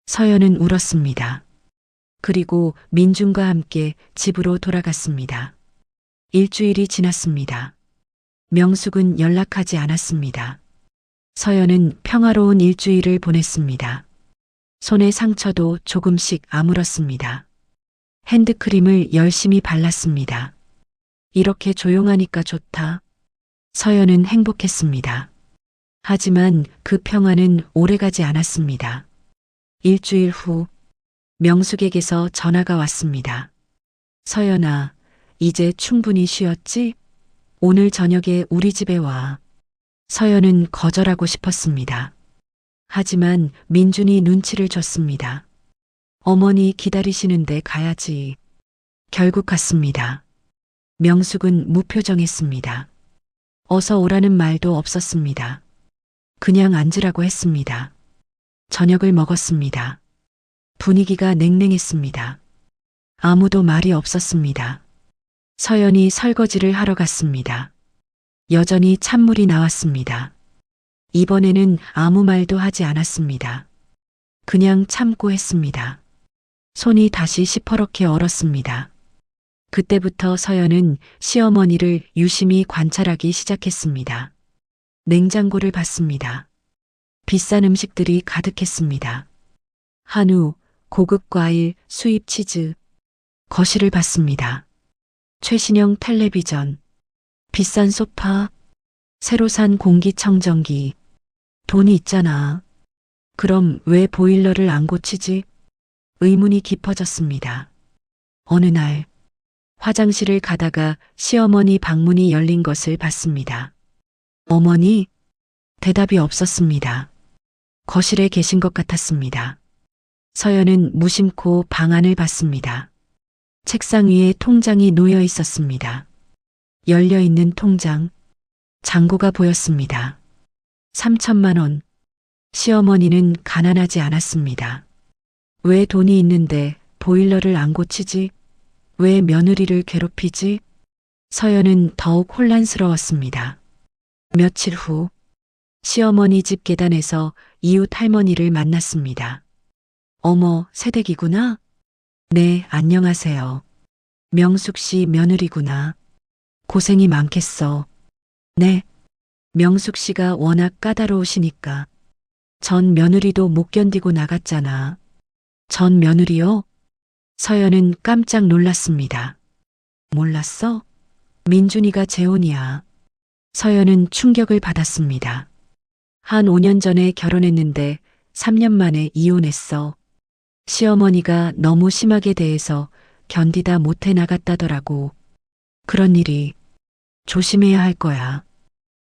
서연은 울었습니다. 그리고 민준과 함께 집으로 돌아갔습니다. 일주일이 지났습니다. 명숙은 연락하지 않았습니다. 서연은 평화로운 일주일을 보냈습니다. 손의 상처도 조금씩 아물었습니다. 핸드크림을 열심히 발랐습니다. 이렇게 조용하니까 좋다. 서연은 행복했습니다. 하지만 그 평화는 오래가지 않았습니다. 일주일 후 명숙에게서 전화가 왔습니다. 서연아, 이제 충분히 쉬었지? 오늘 저녁에 우리 집에 와. 서연은 거절하고 싶었습니다. 하지만 민준이 눈치를 줬습니다. 어머니 기다리시는데 가야지. 결국 갔습니다. 명숙은 무표정했습니다. 어서 오라는 말도 없었습니다. 그냥 앉으라고 했습니다. 저녁을 먹었습니다. 분위기가 냉랭했습니다. 아무도 말이 없었습니다. 서연이 설거지를 하러 갔습니다. 여전히 찬물이 나왔습니다. 이번에는 아무 말도 하지 않았습니다. 그냥 참고 했습니다. 손이 다시 시퍼렇게 얼었습니다. 그때부터 서연은 시어머니를 유심히 관찰하기 시작했습니다. 냉장고를 봤습니다. 비싼 음식들이 가득했습니다. 한우, 고급 과일, 수입 치즈. 거실을 봤습니다. 최신형 텔레비전, 비싼 소파, 새로 산 공기청정기. 돈이 있잖아. 그럼 왜 보일러를 안 고치지? 의문이 깊어졌습니다. 어느 날 화장실을 가다가 시어머니 방문이 열린 것을 봤습니다. 어머니? 대답이 없었습니다. 거실에 계신 것 같았습니다. 서연은 무심코 방 안을 봤습니다. 책상 위에 통장이 놓여 있었습니다. 열려 있는 통장, 잔고가 보였습니다. 3천만 원. 시어머니는 가난하지 않았습니다. 왜 돈이 있는데 보일러를 안 고치지? 왜 며느리를 괴롭히지? 서연은 더욱 혼란스러웠습니다. 며칠 후 시어머니 집 계단에서 이웃 할머니를 만났습니다. 어머, 새댁이구나? 네, 안녕하세요. 명숙 씨 며느리구나. 고생이 많겠어. 네. 명숙 씨가 워낙 까다로우시니까. 전 며느리도 못 견디고 나갔잖아. 전 며느리요? 서연은 깜짝 놀랐습니다. 몰랐어? 민준이가 재혼이야. 서연은 충격을 받았습니다. 한 5년 전에 결혼했는데 3년 만에 이혼했어. 시어머니가 너무 심하게 대해서 견디다 못해 나갔다더라고. 그런 일이 조심해야 할 거야.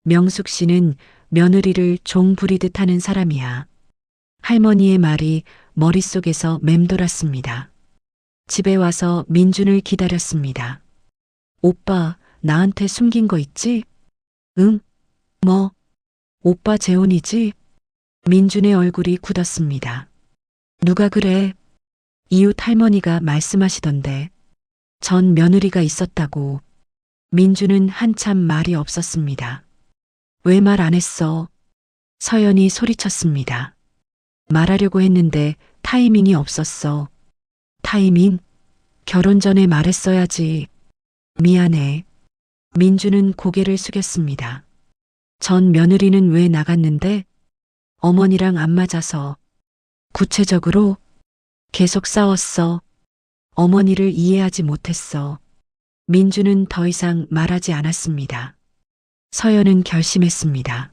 명숙 씨는 며느리를 종 부리듯 하는 사람이야. 할머니의 말이 머릿속에서 맴돌았습니다. 집에 와서 민준을 기다렸습니다. 오빠, 나한테 숨긴 거 있지? 응? 뭐? 오빠 재혼이지? 민준의 얼굴이 굳었습니다. 누가 그래? 이웃 할머니가 말씀하시던데. 전 며느리가 있었다고. 민준은 한참 말이 없었습니다. 왜 말 안 했어? 서연이 소리쳤습니다. 말하려고 했는데 타이밍이 없었어. 타이밍? 결혼 전에 말했어야지. 미안해. 민준은 고개를 숙였습니다. 전 며느리는 왜 나갔는데? 어머니랑 안 맞아서. 구체적으로? 계속 싸웠어. 어머니를 이해하지 못했어. 민준은 더 이상 말하지 않았습니다. 서연은 결심했습니다.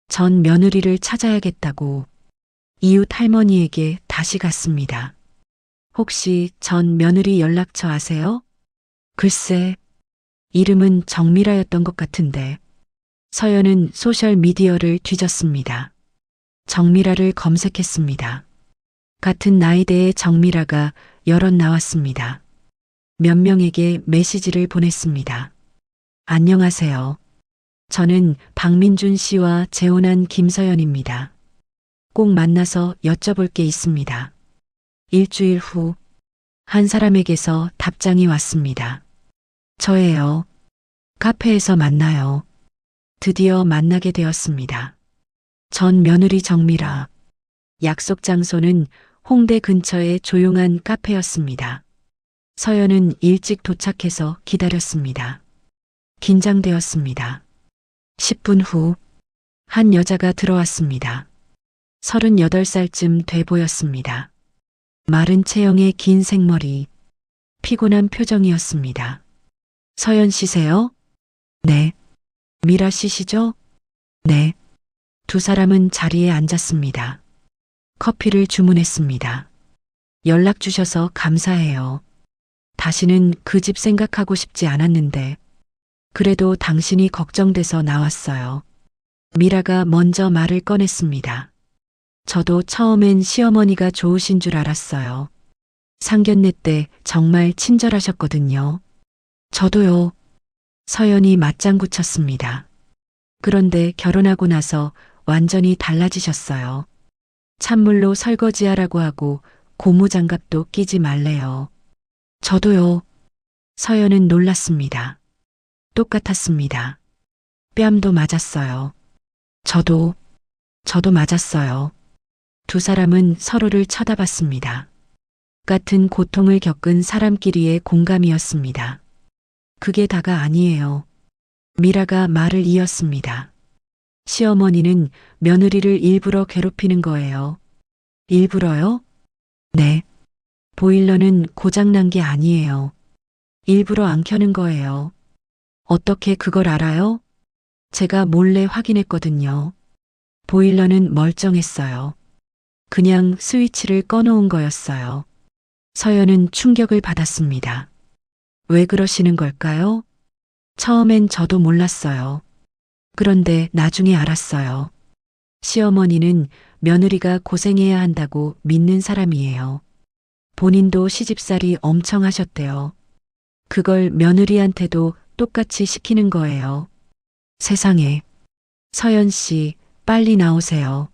전 며느리를 찾아야겠다고. 이웃 할머니에게 다시 갔습니다. 혹시 전 며느리 연락처 아세요? 글쎄, 이름은 정미라였던 것 같은데. 서연은 소셜미디어를 뒤졌습니다. 정미라를 검색했습니다. 같은 나이대의 정미라가 여럿 나왔습니다. 몇 명에게 메시지를 보냈습니다. 안녕하세요. 저는 박민준 씨와 재혼한 김서연입니다. 꼭 만나서 여쭤볼 게 있습니다. 일주일 후 한 사람에게서 답장이 왔습니다. 저예요. 카페에서 만나요. 드디어 만나게 되었습니다. 전 며느리 정미라. 약속 장소는 홍대 근처의 조용한 카페였습니다. 서연은 일찍 도착해서 기다렸습니다. 긴장되었습니다. 10분 후 한 여자가 들어왔습니다. 38살쯤 돼 보였습니다. 마른 체형의 긴 생머리, 피곤한 표정이었습니다. 서연 씨세요? 네. 미라 씨시죠? 네. 두 사람은 자리에 앉았습니다. 커피를 주문했습니다. 연락 주셔서 감사해요. 다시는 그 집 생각하고 싶지 않았는데, 그래도 당신이 걱정돼서 나왔어요. 미라가 먼저 말을 꺼냈습니다. 저도 처음엔 시어머니가 좋으신 줄 알았어요. 상견례 때 정말 친절하셨거든요. 저도요. 서연이 맞장구 쳤습니다. 그런데 결혼하고 나서 완전히 달라지셨어요. 찬물로 설거지하라고 하고 고무장갑도 끼지 말래요. 저도요. 서연은 놀랐습니다. 똑같았습니다. 뺨도 맞았어요. 저도 맞았어요. 두 사람은 서로를 쳐다봤습니다. 같은 고통을 겪은 사람끼리의 공감이었습니다. 그게 다가 아니에요. 미라가 말을 이었습니다. 시어머니는 며느리를 일부러 괴롭히는 거예요. 일부러요? 네. 보일러는 고장난 게 아니에요. 일부러 안 켜는 거예요. 어떻게 그걸 알아요? 제가 몰래 확인했거든요. 보일러는 멀쩡했어요. 그냥 스위치를 꺼놓은 거였어요. 서연은 충격을 받았습니다. 왜 그러시는 걸까요? 처음엔 저도 몰랐어요. 그런데 나중에 알았어요. 시어머니는 며느리가 고생해야 한다고 믿는 사람이에요. 본인도 시집살이 엄청 하셨대요. 그걸 며느리한테도 똑같이 시키는 거예요. 세상에. 서연 씨, 빨리 나오세요.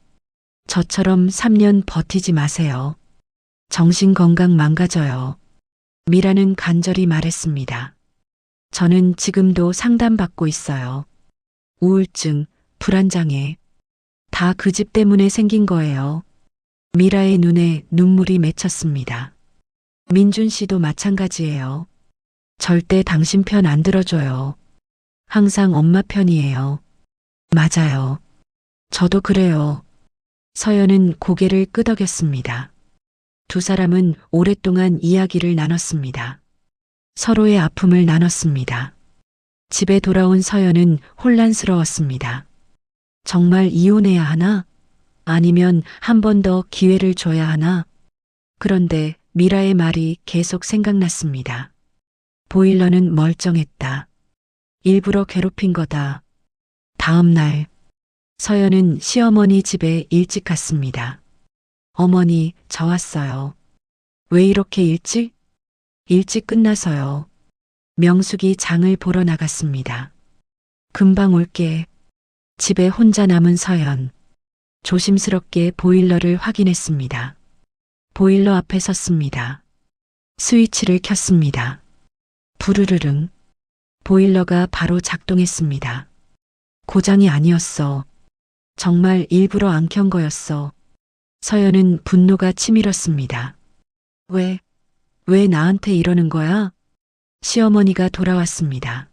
저처럼 3년 버티지 마세요. 정신 건강 망가져요. 미라는 간절히 말했습니다. 저는 지금도 상담받고 있어요. 우울증, 불안장애. 다 그 집 때문에 생긴 거예요. 미라의 눈에 눈물이 맺혔습니다. 민준 씨도 마찬가지예요. 절대 당신 편 안 들어줘요. 항상 엄마 편이에요. 맞아요. 저도 그래요. 서연은 고개를 끄덕였습니다. 두 사람은 오랫동안 이야기를 나눴습니다. 서로의 아픔을 나눴습니다. 집에 돌아온 서연은 혼란스러웠습니다. 정말 이혼해야 하나? 아니면 한 번 더 기회를 줘야 하나? 그런데 미라의 말이 계속 생각났습니다. 보일러는 멀쩡했다. 일부러 괴롭힌 거다. 다음 날, 서연은 시어머니 집에 일찍 갔습니다. 어머니, 저 왔어요. 왜 이렇게 일찍? 일찍 끝나서요. 명숙이 장을 보러 나갔습니다. 금방 올게. 집에 혼자 남은 서연. 조심스럽게 보일러를 확인했습니다. 보일러 앞에 섰습니다. 스위치를 켰습니다. 부르르릉. 보일러가 바로 작동했습니다. 고장이 아니었어. 정말 일부러 안 켠 거였어. 서연은 분노가 치밀었습니다. 왜 나한테 이러는 거야? 시어머니가 돌아왔습니다.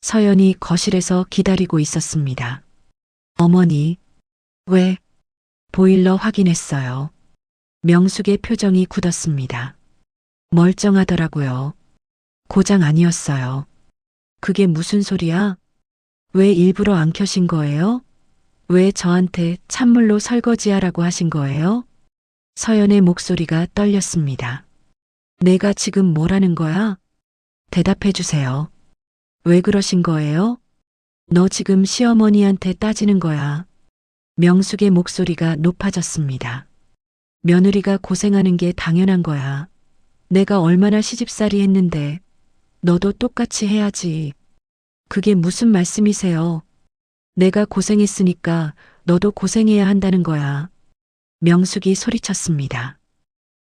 서연이 거실에서 기다리고 있었습니다. 어머니, 왜? 보일러 확인했어요. 명숙의 표정이 굳었습니다. 멀쩡하더라고요. 고장 아니었어요. 그게 무슨 소리야? 왜 일부러 안 켜신 거예요? 왜 저한테 찬물로 설거지하라고 하신 거예요? 서연의 목소리가 떨렸습니다. 내가 지금 뭐라는 거야? 대답해 주세요. 왜 그러신 거예요? 너 지금 시어머니한테 따지는 거야. 명숙의 목소리가 높아졌습니다. 며느리가 고생하는 게 당연한 거야. 내가 얼마나 시집살이 했는데 너도 똑같이 해야지. 그게 무슨 말씀이세요? 내가 고생했으니까 너도 고생해야 한다는 거야. 명숙이 소리쳤습니다.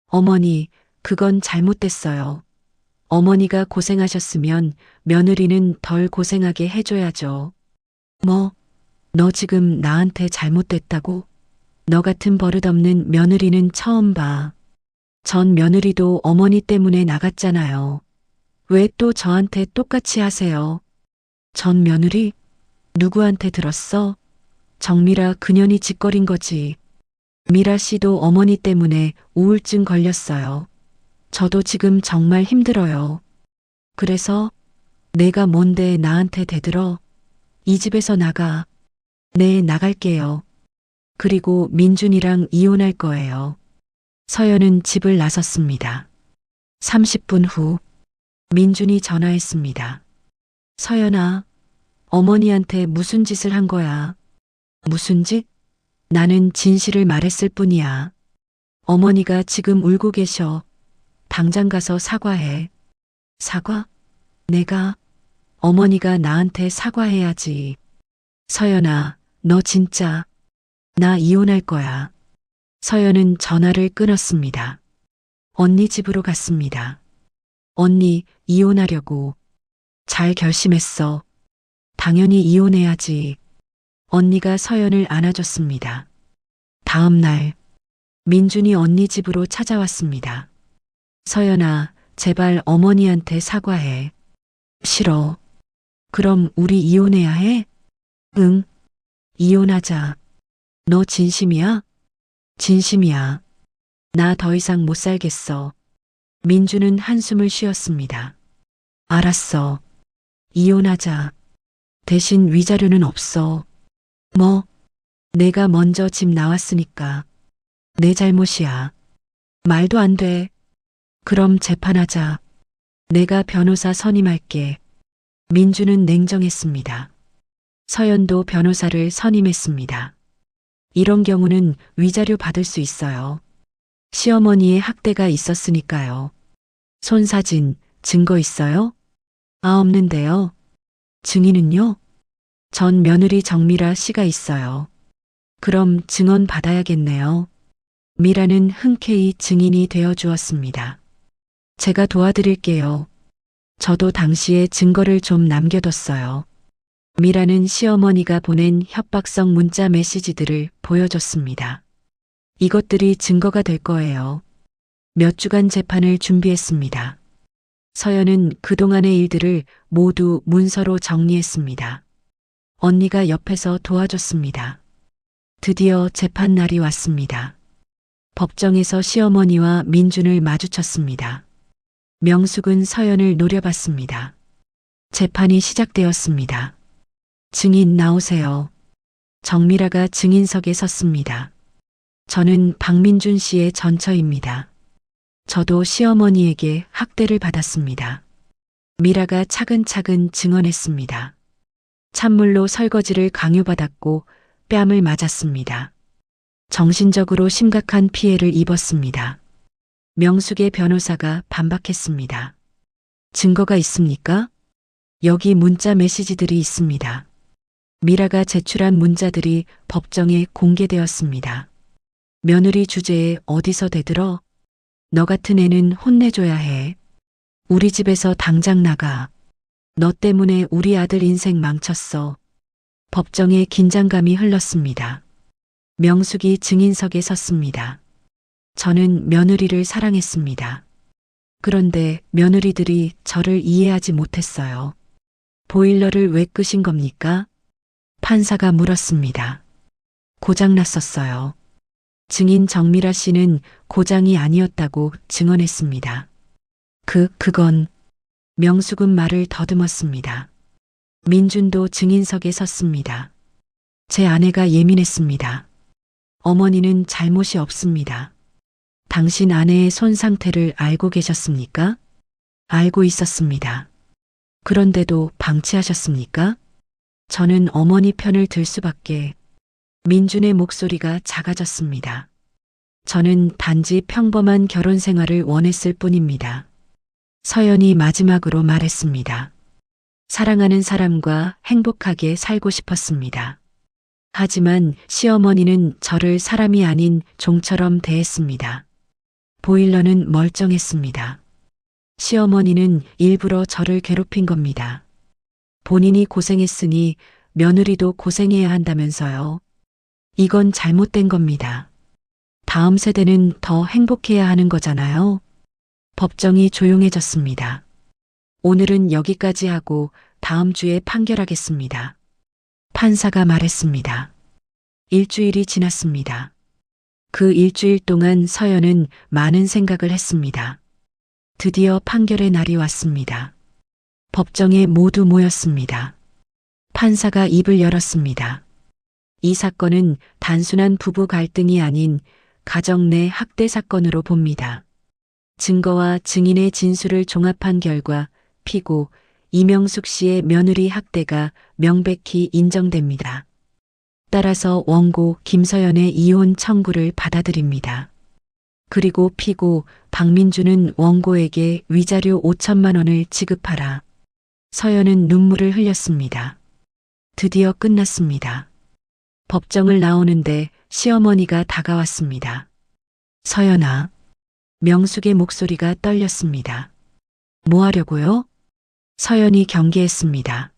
어머니, 그건 잘못됐어요. 어머니가 고생하셨으면 며느리는 덜 고생하게 해줘야죠. 너 지금 나한테 잘못됐다고? 너 같은 버릇없는 며느리는 처음 봐. 전 며느리도 어머니 때문에 나갔잖아요. 왜 또 저한테 똑같이 하세요? 전 며느리? 누구한테 들었어? 정미라 그년이 짓거린 거지. 미라 씨도 어머니 때문에 우울증 걸렸어요. 저도 지금 정말 힘들어요. 그래서 내가 뭔데 나한테 대들어. 이 집에서 나가. 네, 나갈게요. 그리고 민준이랑 이혼할 거예요. 서연은 집을 나섰습니다. 30분 후 민준이 전화했습니다. 서연아, 어머니한테 무슨 짓을 한 거야? 무슨 짓? 나는 진실을 말했을 뿐이야. 어머니가 지금 울고 계셔. 당장 가서 사과해. 사과? 내가? 어머니가 나한테 사과해야지. 서연아, 너 진짜. 나 이혼할 거야. 서연은 전화를 끊었습니다. 언니 집으로 갔습니다. 언니, 이혼하려고. 잘 결심했어. 당연히 이혼해야지. 언니가 서연을 안아줬습니다. 다음 날, 민준이 언니 집으로 찾아왔습니다. 서연아, 제발 어머니한테 사과해. 싫어. 그럼 우리 이혼해야 해? 응. 이혼하자. 너 진심이야? 진심이야. 나 더 이상 못 살겠어. 민주는 한숨을 쉬었습니다. 알았어. 이혼하자. 대신 위자료는 없어. 뭐? 내가 먼저 집 나왔으니까. 내 잘못이야. 말도 안 돼. 그럼 재판하자. 내가 변호사 선임할게. 민주는 냉정했습니다. 서연도 변호사를 선임했습니다. 이런 경우는 위자료 받을 수 있어요. 시어머니의 학대가 있었으니까요. 손사진, 증거 있어요? 없는데요. 증인은요? 전 며느리 정미라 씨가 있어요. 그럼 증언 받아야겠네요. 미라는 흔쾌히 증인이 되어 주었습니다. 제가 도와드릴게요. 저도 당시에 증거를 좀 남겨뒀어요. 미라는 시어머니가 보낸 협박성 문자 메시지들을 보여줬습니다. 이것들이 증거가 될 거예요. 몇 주간 재판을 준비했습니다. 서연은 그동안의 일들을 모두 문서로 정리했습니다. 언니가 옆에서 도와줬습니다. 드디어 재판 날이 왔습니다. 법정에서 시어머니와 민준을 마주쳤습니다. 명숙은 서연을 노려봤습니다. 재판이 시작되었습니다. 증인 나오세요. 정미라가 증인석에 섰습니다. 저는 박민준 씨의 전처입니다. 저도 시어머니에게 학대를 받았습니다. 미라가 차근차근 증언했습니다. 찬물로 설거지를 강요받았고 뺨을 맞았습니다. 정신적으로 심각한 피해를 입었습니다. 명숙의 변호사가 반박했습니다. 증거가 있습니까? 여기 문자 메시지들이 있습니다. 미라가 제출한 문자들이 법정에 공개되었습니다. 며느리 주제에 어디서 대들어? 너 같은 애는 혼내줘야 해. 우리 집에서 당장 나가. 너 때문에 우리 아들 인생 망쳤어. 법정에 긴장감이 흘렀습니다. 명숙이 증인석에 섰습니다. 저는 며느리를 사랑했습니다. 그런데 며느리들이 저를 이해하지 못했어요. 보일러를 왜 끄신 겁니까? 판사가 물었습니다. 고장났었어요. 증인 정미라 씨는 고장이 아니었다고 증언했습니다. 그건 명숙은 말을 더듬었습니다. 민준도 증인석에 섰습니다. 제 아내가 예민했습니다. 어머니는 잘못이 없습니다. 당신 아내의 손 상태를 알고 계셨습니까? 알고 있었습니다. 그런데도 방치하셨습니까? 저는 어머니 편을 들 수밖에. 민준의 목소리가 작아졌습니다. 저는 단지 평범한 결혼 생활을 원했을 뿐입니다. 서연이 마지막으로 말했습니다. 사랑하는 사람과 행복하게 살고 싶었습니다. 하지만 시어머니는 저를 사람이 아닌 종처럼 대했습니다. 보일러는 멀쩡했습니다. 시어머니는 일부러 저를 괴롭힌 겁니다. 본인이 고생했으니 며느리도 고생해야 한다면서요. 이건 잘못된 겁니다. 다음 세대는 더 행복해야 하는 거잖아요. 법정이 조용해졌습니다. 오늘은 여기까지 하고 다음 주에 판결하겠습니다. 판사가 말했습니다. 일주일이 지났습니다. 그 일주일 동안 서연은 많은 생각을 했습니다. 드디어 판결의 날이 왔습니다. 법정에 모두 모였습니다. 판사가 입을 열었습니다. 이 사건은 단순한 부부 갈등이 아닌 가정 내 학대 사건으로 봅니다. 증거와 증인의 진술을 종합한 결과 피고 이명숙 씨의 며느리 학대가 명백히 인정됩니다. 따라서 원고 김서연의 이혼 청구를 받아들입니다. 그리고 피고 박민주는 원고에게 위자료 5천만 원을 지급하라. 서연은 눈물을 흘렸습니다. 드디어 끝났습니다. 법정을 나오는데 시어머니가 다가왔습니다. 서연아. 명숙의 목소리가 떨렸습니다. 뭐 하려고요? 서연이 경계했습니다.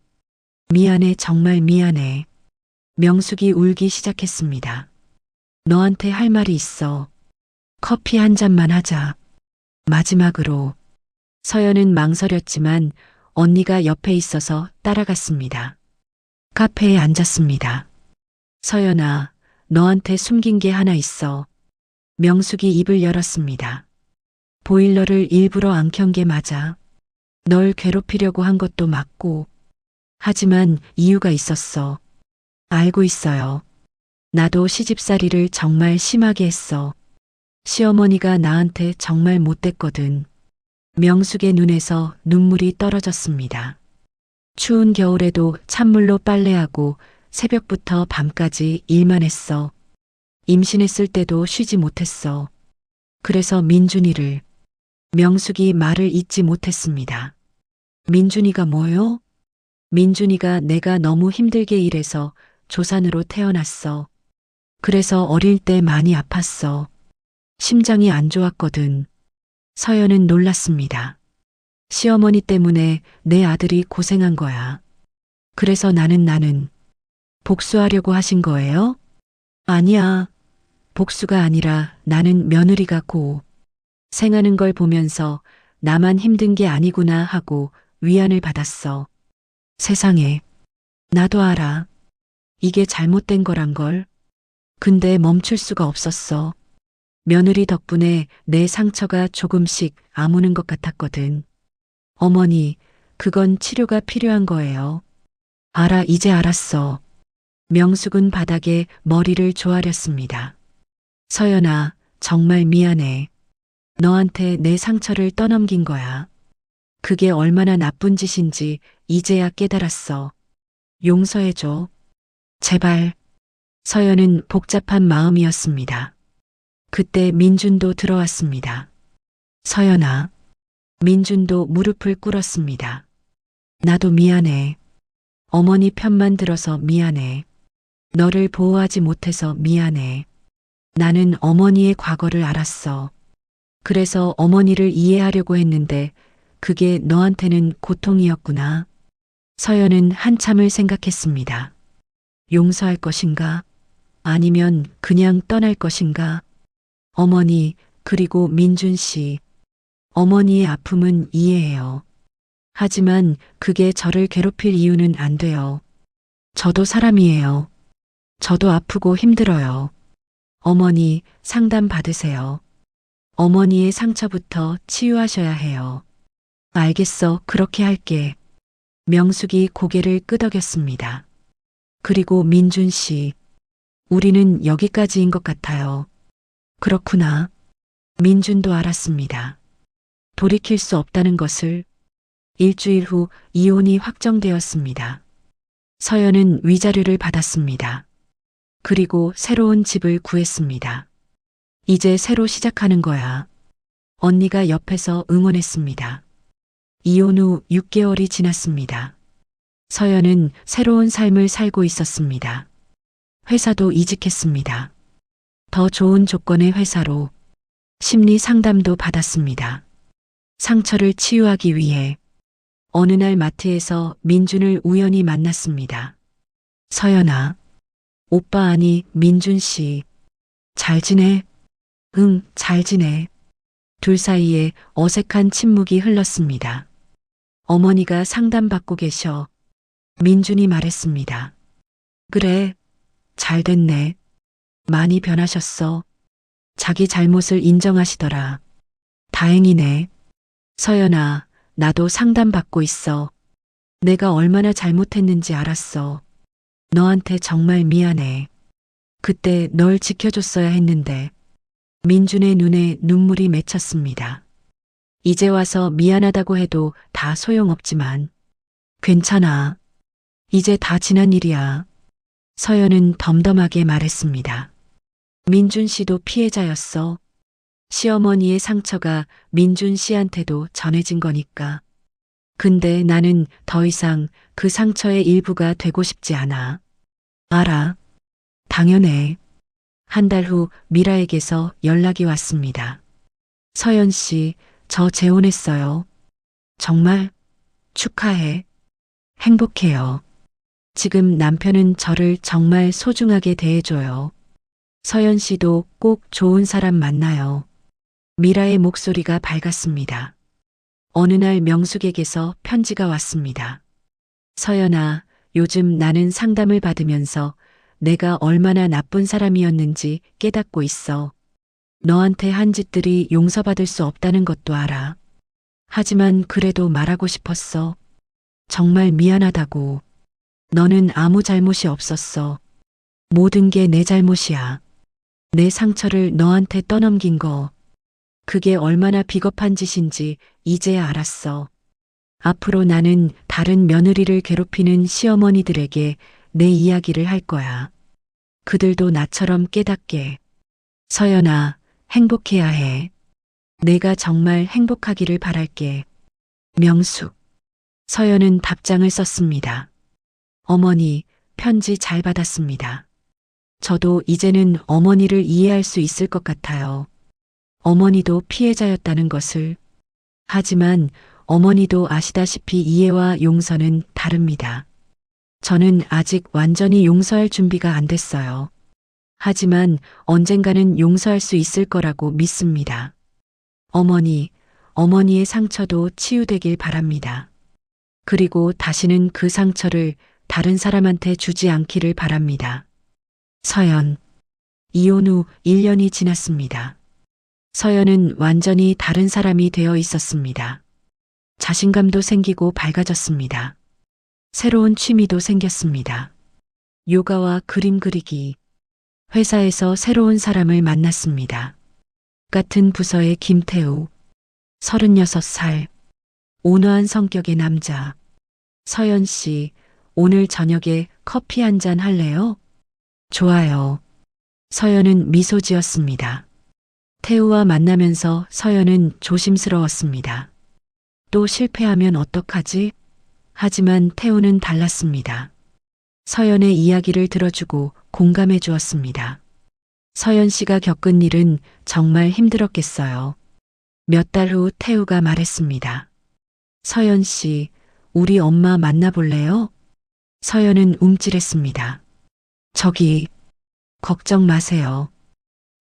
미안해, 정말 미안해. 명숙이 울기 시작했습니다. 너한테 할 말이 있어. 커피 한 잔만 하자. 마지막으로. 서연은 망설였지만 언니가 옆에 있어서 따라갔습니다. 카페에 앉았습니다. 서연아, 너한테 숨긴 게 하나 있어. 명숙이 입을 열었습니다. 보일러를 일부러 안 켠 게 맞아. 널 괴롭히려고 한 것도 맞고. 하지만 이유가 있었어. 알고 있어요. 나도 시집살이를 정말 심하게 했어. 시어머니가 나한테 정말 못됐거든. 명숙의 눈에서 눈물이 떨어졌습니다. 추운 겨울에도 찬물로 빨래하고 새벽부터 밤까지 일만 했어. 임신했을 때도 쉬지 못했어. 그래서 민준이를. 명숙이 말을 잇지 못했습니다. 민준이가 뭐요? 민준이가 내가 너무 힘들게 일해서 조산으로 태어났어. 그래서 어릴 때 많이 아팠어. 심장이 안 좋았거든. 서연은 놀랐습니다. 시어머니 때문에 내 아들이 고생한 거야. 그래서 나는 복수하려고 하신 거예요? 아니야. 복수가 아니라 나는 며느리가 생하는 걸 보면서 나만 힘든 게 아니구나 하고 위안을 받았어. 세상에. 나도 알아. 이게 잘못된 거란 걸. 근데 멈출 수가 없었어. 며느리 덕분에 내 상처가 조금씩 아무는 것 같았거든. 어머니, 그건 치료가 필요한 거예요. 알아, 이제 알았어. 명숙은 바닥에 머리를 조아렸습니다. 서연아, 정말 미안해. 너한테 내 상처를 떠넘긴 거야. 그게 얼마나 나쁜 짓인지 이제야 깨달았어. 용서해줘. 제발. 서연은 복잡한 마음이었습니다. 그때 민준도 들어왔습니다. 서연아. 민준도 무릎을 꿇었습니다. 나도 미안해. 어머니 편만 들어서 미안해. 너를 보호하지 못해서 미안해. 나는 어머니의 과거를 알았어. 그래서 어머니를 이해하려고 했는데 그게 너한테는 고통이었구나. 서연은 한참을 생각했습니다. 용서할 것인가? 아니면 그냥 떠날 것인가? 어머니, 그리고 민준 씨. 어머니의 아픔은 이해해요. 하지만 그게 저를 괴롭힐 이유는 안 돼요. 저도 사람이에요. 저도 아프고 힘들어요. 어머니, 상담 받으세요. 어머니의 상처부터 치유하셔야 해요. 알겠어, 그렇게 할게. 명숙이 고개를 끄덕였습니다. 그리고 민준 씨, 우리는 여기까지인 것 같아요. 그렇구나. 민준도 알았습니다. 돌이킬 수 없다는 것을. 일주일 후 이혼이 확정되었습니다. 서연은 위자료를 받았습니다. 그리고 새로운 집을 구했습니다. 이제 새로 시작하는 거야. 언니가 옆에서 응원했습니다. 이혼 후 6개월이 지났습니다. 서연은 새로운 삶을 살고 있었습니다. 회사도 이직했습니다. 더 좋은 조건의 회사로. 심리 상담도 받았습니다. 상처를 치유하기 위해. 어느 날 마트에서 민준을 우연히 만났습니다. 서연아. 오빠 아니, 민준 씨. 잘 지내? 응, 잘 지내. 둘 사이에 어색한 침묵이 흘렀습니다. 어머니가 상담받고 계셔. 민준이 말했습니다. 그래. 잘 됐네. 많이 변하셨어. 자기 잘못을 인정하시더라. 다행이네. 서연아, 나도 상담받고 있어. 내가 얼마나 잘못했는지 알았어. 너한테 정말 미안해. 그때 널 지켜줬어야 했는데. 민준의 눈에 눈물이 맺혔습니다. 이제 와서 미안하다고 해도 다 소용없지만. 괜찮아. 이제 다 지난 일이야. 서연은 덤덤하게 말했습니다. 민준 씨도 피해자였어. 시어머니의 상처가 민준 씨한테도 전해진 거니까. 근데 나는 더 이상 그 상처의 일부가 되고 싶지 않아. 알아. 당연해. 한 달 후 미라에게서 연락이 왔습니다. 서연 씨, 저 재혼했어요. 정말 축하해. 행복해요. 지금 남편은 저를 정말 소중하게 대해줘요. 서연 씨도 꼭 좋은 사람 만나요. 미라의 목소리가 밝았습니다. 어느 날 명숙에게서 편지가 왔습니다. 서연아, 요즘 나는 상담을 받으면서 내가 얼마나 나쁜 사람이었는지 깨닫고 있어. 너한테 한 짓들이 용서받을 수 없다는 것도 알아. 하지만 그래도 말하고 싶었어. 정말 미안하다고. 너는 아무 잘못이 없었어. 모든 게 내 잘못이야. 내 상처를 너한테 떠넘긴 거. 그게 얼마나 비겁한 짓인지 이제야 알았어. 앞으로 나는 다른 며느리를 괴롭히는 시어머니들에게 내 이야기를 할 거야. 그들도 나처럼 깨닫게. 서연아, 행복해야 해. 내가 정말 행복하기를 바랄게. 명숙. 서연은 답장을 썼습니다. 어머니, 편지 잘 받았습니다. 저도 이제는 어머니를 이해할 수 있을 것 같아요. 어머니도 피해자였다는 것을. 하지만 어머니도 아시다시피 이해와 용서는 다릅니다. 저는 아직 완전히 용서할 준비가 안 됐어요. 하지만 언젠가는 용서할 수 있을 거라고 믿습니다. 어머니, 어머니의 상처도 치유되길 바랍니다. 그리고 다시는 그 상처를 다른 사람한테 주지 않기를 바랍니다. 서연. 이혼 후 1년이 지났습니다. 서연은 완전히 다른 사람이 되어 있었습니다. 자신감도 생기고 밝아졌습니다. 새로운 취미도 생겼습니다. 요가와 그림 그리기. 회사에서 새로운 사람을 만났습니다. 같은 부서의 김태우. 36살. 온화한 성격의 남자. 서연 씨, 오늘 저녁에 커피 한 잔 할래요? 좋아요. 서연은 미소 지었습니다. 태우와 만나면서 서연은 조심스러웠습니다. 또 실패하면 어떡하지? 하지만 태우는 달랐습니다. 서연의 이야기를 들어주고 공감해 주었습니다. 서연 씨가 겪은 일은 정말 힘들었겠어요. 몇 달 후 태우가 말했습니다. 서연 씨, 우리 엄마 만나볼래요? 서연은 움찔했습니다. 저기, 걱정 마세요.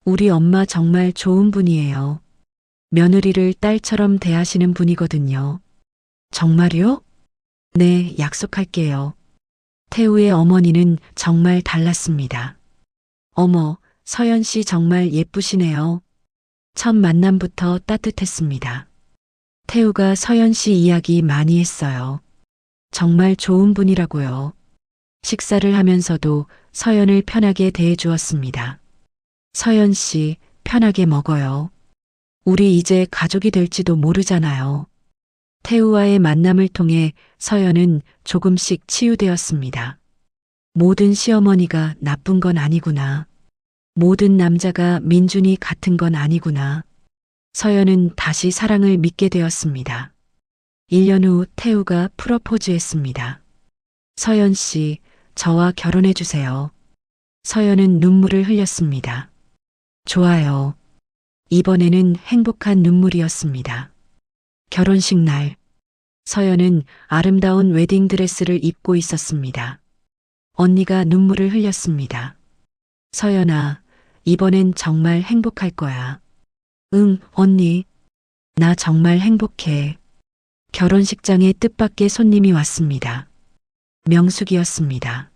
우리 엄마 정말 좋은 분이에요. 며느리를 딸처럼 대하시는 분이거든요. 정말요? 네, 약속할게요. 태우의 어머니는 정말 달랐습니다. 어머, 서연 씨 정말 예쁘시네요. 첫 만남부터 따뜻했습니다. 태우가 서연 씨 이야기 많이 했어요. 정말 좋은 분이라고요. 식사를 하면서도 서연을 편하게 대해 주었습니다. 서연 씨, 편하게 먹어요. 우리 이제 가족이 될지도 모르잖아요. 태우와의 만남을 통해 서연은 조금씩 치유되었습니다. 모든 시어머니가 나쁜 건 아니구나. 모든 남자가 민준이 같은 건 아니구나. 서연은 다시 사랑을 믿게 되었습니다. 1년 후 태우가 프러포즈했습니다. 서연 씨, 저와 결혼해 주세요. 서연은 눈물을 흘렸습니다. 좋아요. 이번에는 행복한 눈물이었습니다. 결혼식 날, 서연은 아름다운 웨딩드레스를 입고 있었습니다. 언니가 눈물을 흘렸습니다. 서연아, 이번엔 정말 행복할 거야. 응, 언니. 나 정말 행복해. 결혼식장에 뜻밖의 손님이 왔습니다. 명숙이었습니다.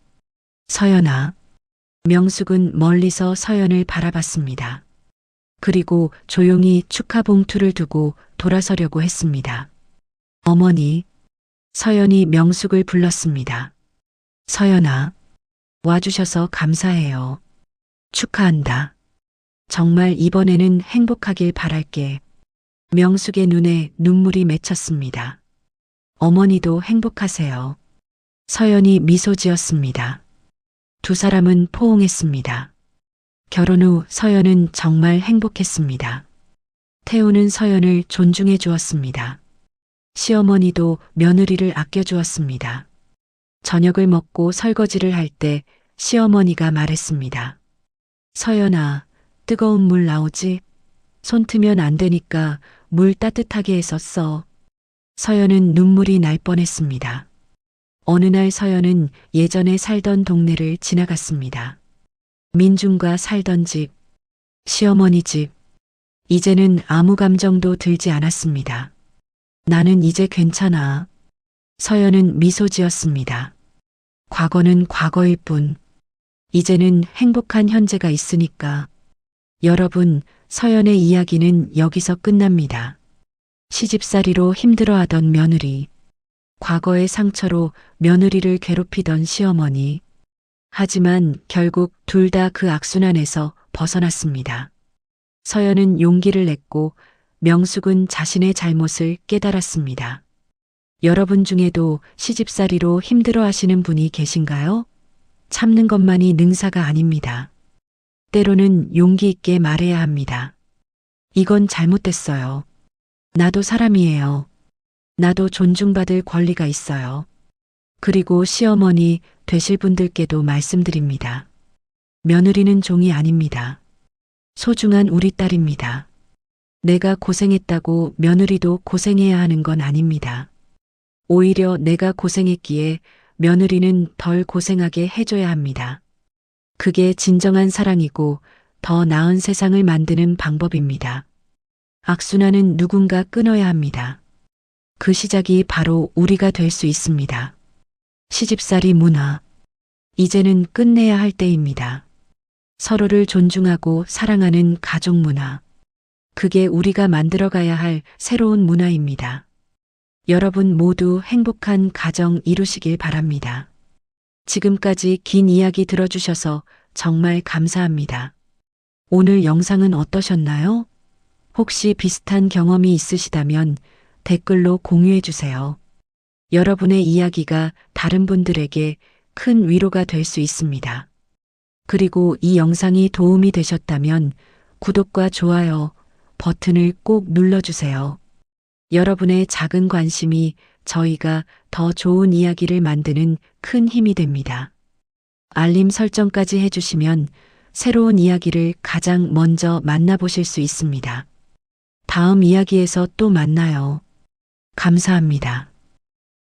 서연아, 명숙은 멀리서 서연을 바라봤습니다. 그리고 조용히 축하 봉투를 두고 돌아서려고 했습니다. 어머니, 서연이 명숙을 불렀습니다. 서연아, 와주셔서 감사해요. 축하한다. 정말 이번에는 행복하길 바랄게. 명숙의 눈에 눈물이 맺혔습니다. 어머니도 행복하세요. 서연이 미소 지었습니다. 두 사람은 포옹했습니다. 결혼 후 서연은 정말 행복했습니다. 태우는 서연을 존중해 주었습니다. 시어머니도 며느리를 아껴 주었습니다. 저녁을 먹고 설거지를 할 때 시어머니가 말했습니다. 서연아, 뜨거운 물 나오지? 손 트면 안 되니까 물 따뜻하게 해서 써. 서연은 눈물이 날 뻔했습니다. 어느 날 서연은 예전에 살던 동네를 지나갔습니다. 민중과 살던 집, 시어머니 집, 이제는 아무 감정도 들지 않았습니다. 나는 이제 괜찮아. 서연은 미소 지었습니다. 과거는 과거일 뿐. 이제는 행복한 현재가 있으니까. 여러분, 서연의 이야기는 여기서 끝납니다. 시집살이로 힘들어하던 며느리, 과거의 상처로 며느리를 괴롭히던 시어머니. 하지만 결국 둘 다 그 악순환에서 벗어났습니다. 서연은 용기를 냈고 명숙은 자신의 잘못을 깨달았습니다. 여러분 중에도 시집살이로 힘들어 하시는 분이 계신가요? 참는 것만이 능사가 아닙니다. 때로는 용기 있게 말해야 합니다. 이건 잘못됐어요. 나도 사람이에요. 나도 존중받을 권리가 있어요. 그리고 시어머니 되실 분들께도 말씀드립니다. 며느리는 종이 아닙니다. 소중한 우리 딸입니다. 내가 고생했다고 며느리도 고생해야 하는 건 아닙니다. 오히려 내가 고생했기에 며느리는 덜 고생하게 해줘야 합니다. 그게 진정한 사랑이고 더 나은 세상을 만드는 방법입니다. 악순환은 누군가 끊어야 합니다. 그 시작이 바로 우리가 될 수 있습니다. 시집살이 문화. 이제는 끝내야 할 때입니다. 서로를 존중하고 사랑하는 가족 문화. 그게 우리가 만들어가야 할 새로운 문화입니다. 여러분 모두 행복한 가정 이루시길 바랍니다. 지금까지 긴 이야기 들어주셔서 정말 감사합니다. 오늘 영상은 어떠셨나요? 혹시 비슷한 경험이 있으시다면 댓글로 공유해 주세요. 여러분의 이야기가 다른 분들에게 큰 위로가 될 수 있습니다. 그리고 이 영상이 도움이 되셨다면 구독과 좋아요 버튼을 꼭 눌러주세요. 여러분의 작은 관심이 저희가 더 좋은 이야기를 만드는 큰 힘이 됩니다. 알림 설정까지 해주시면 새로운 이야기를 가장 먼저 만나보실 수 있습니다. 다음 이야기에서 또 만나요. 감사합니다.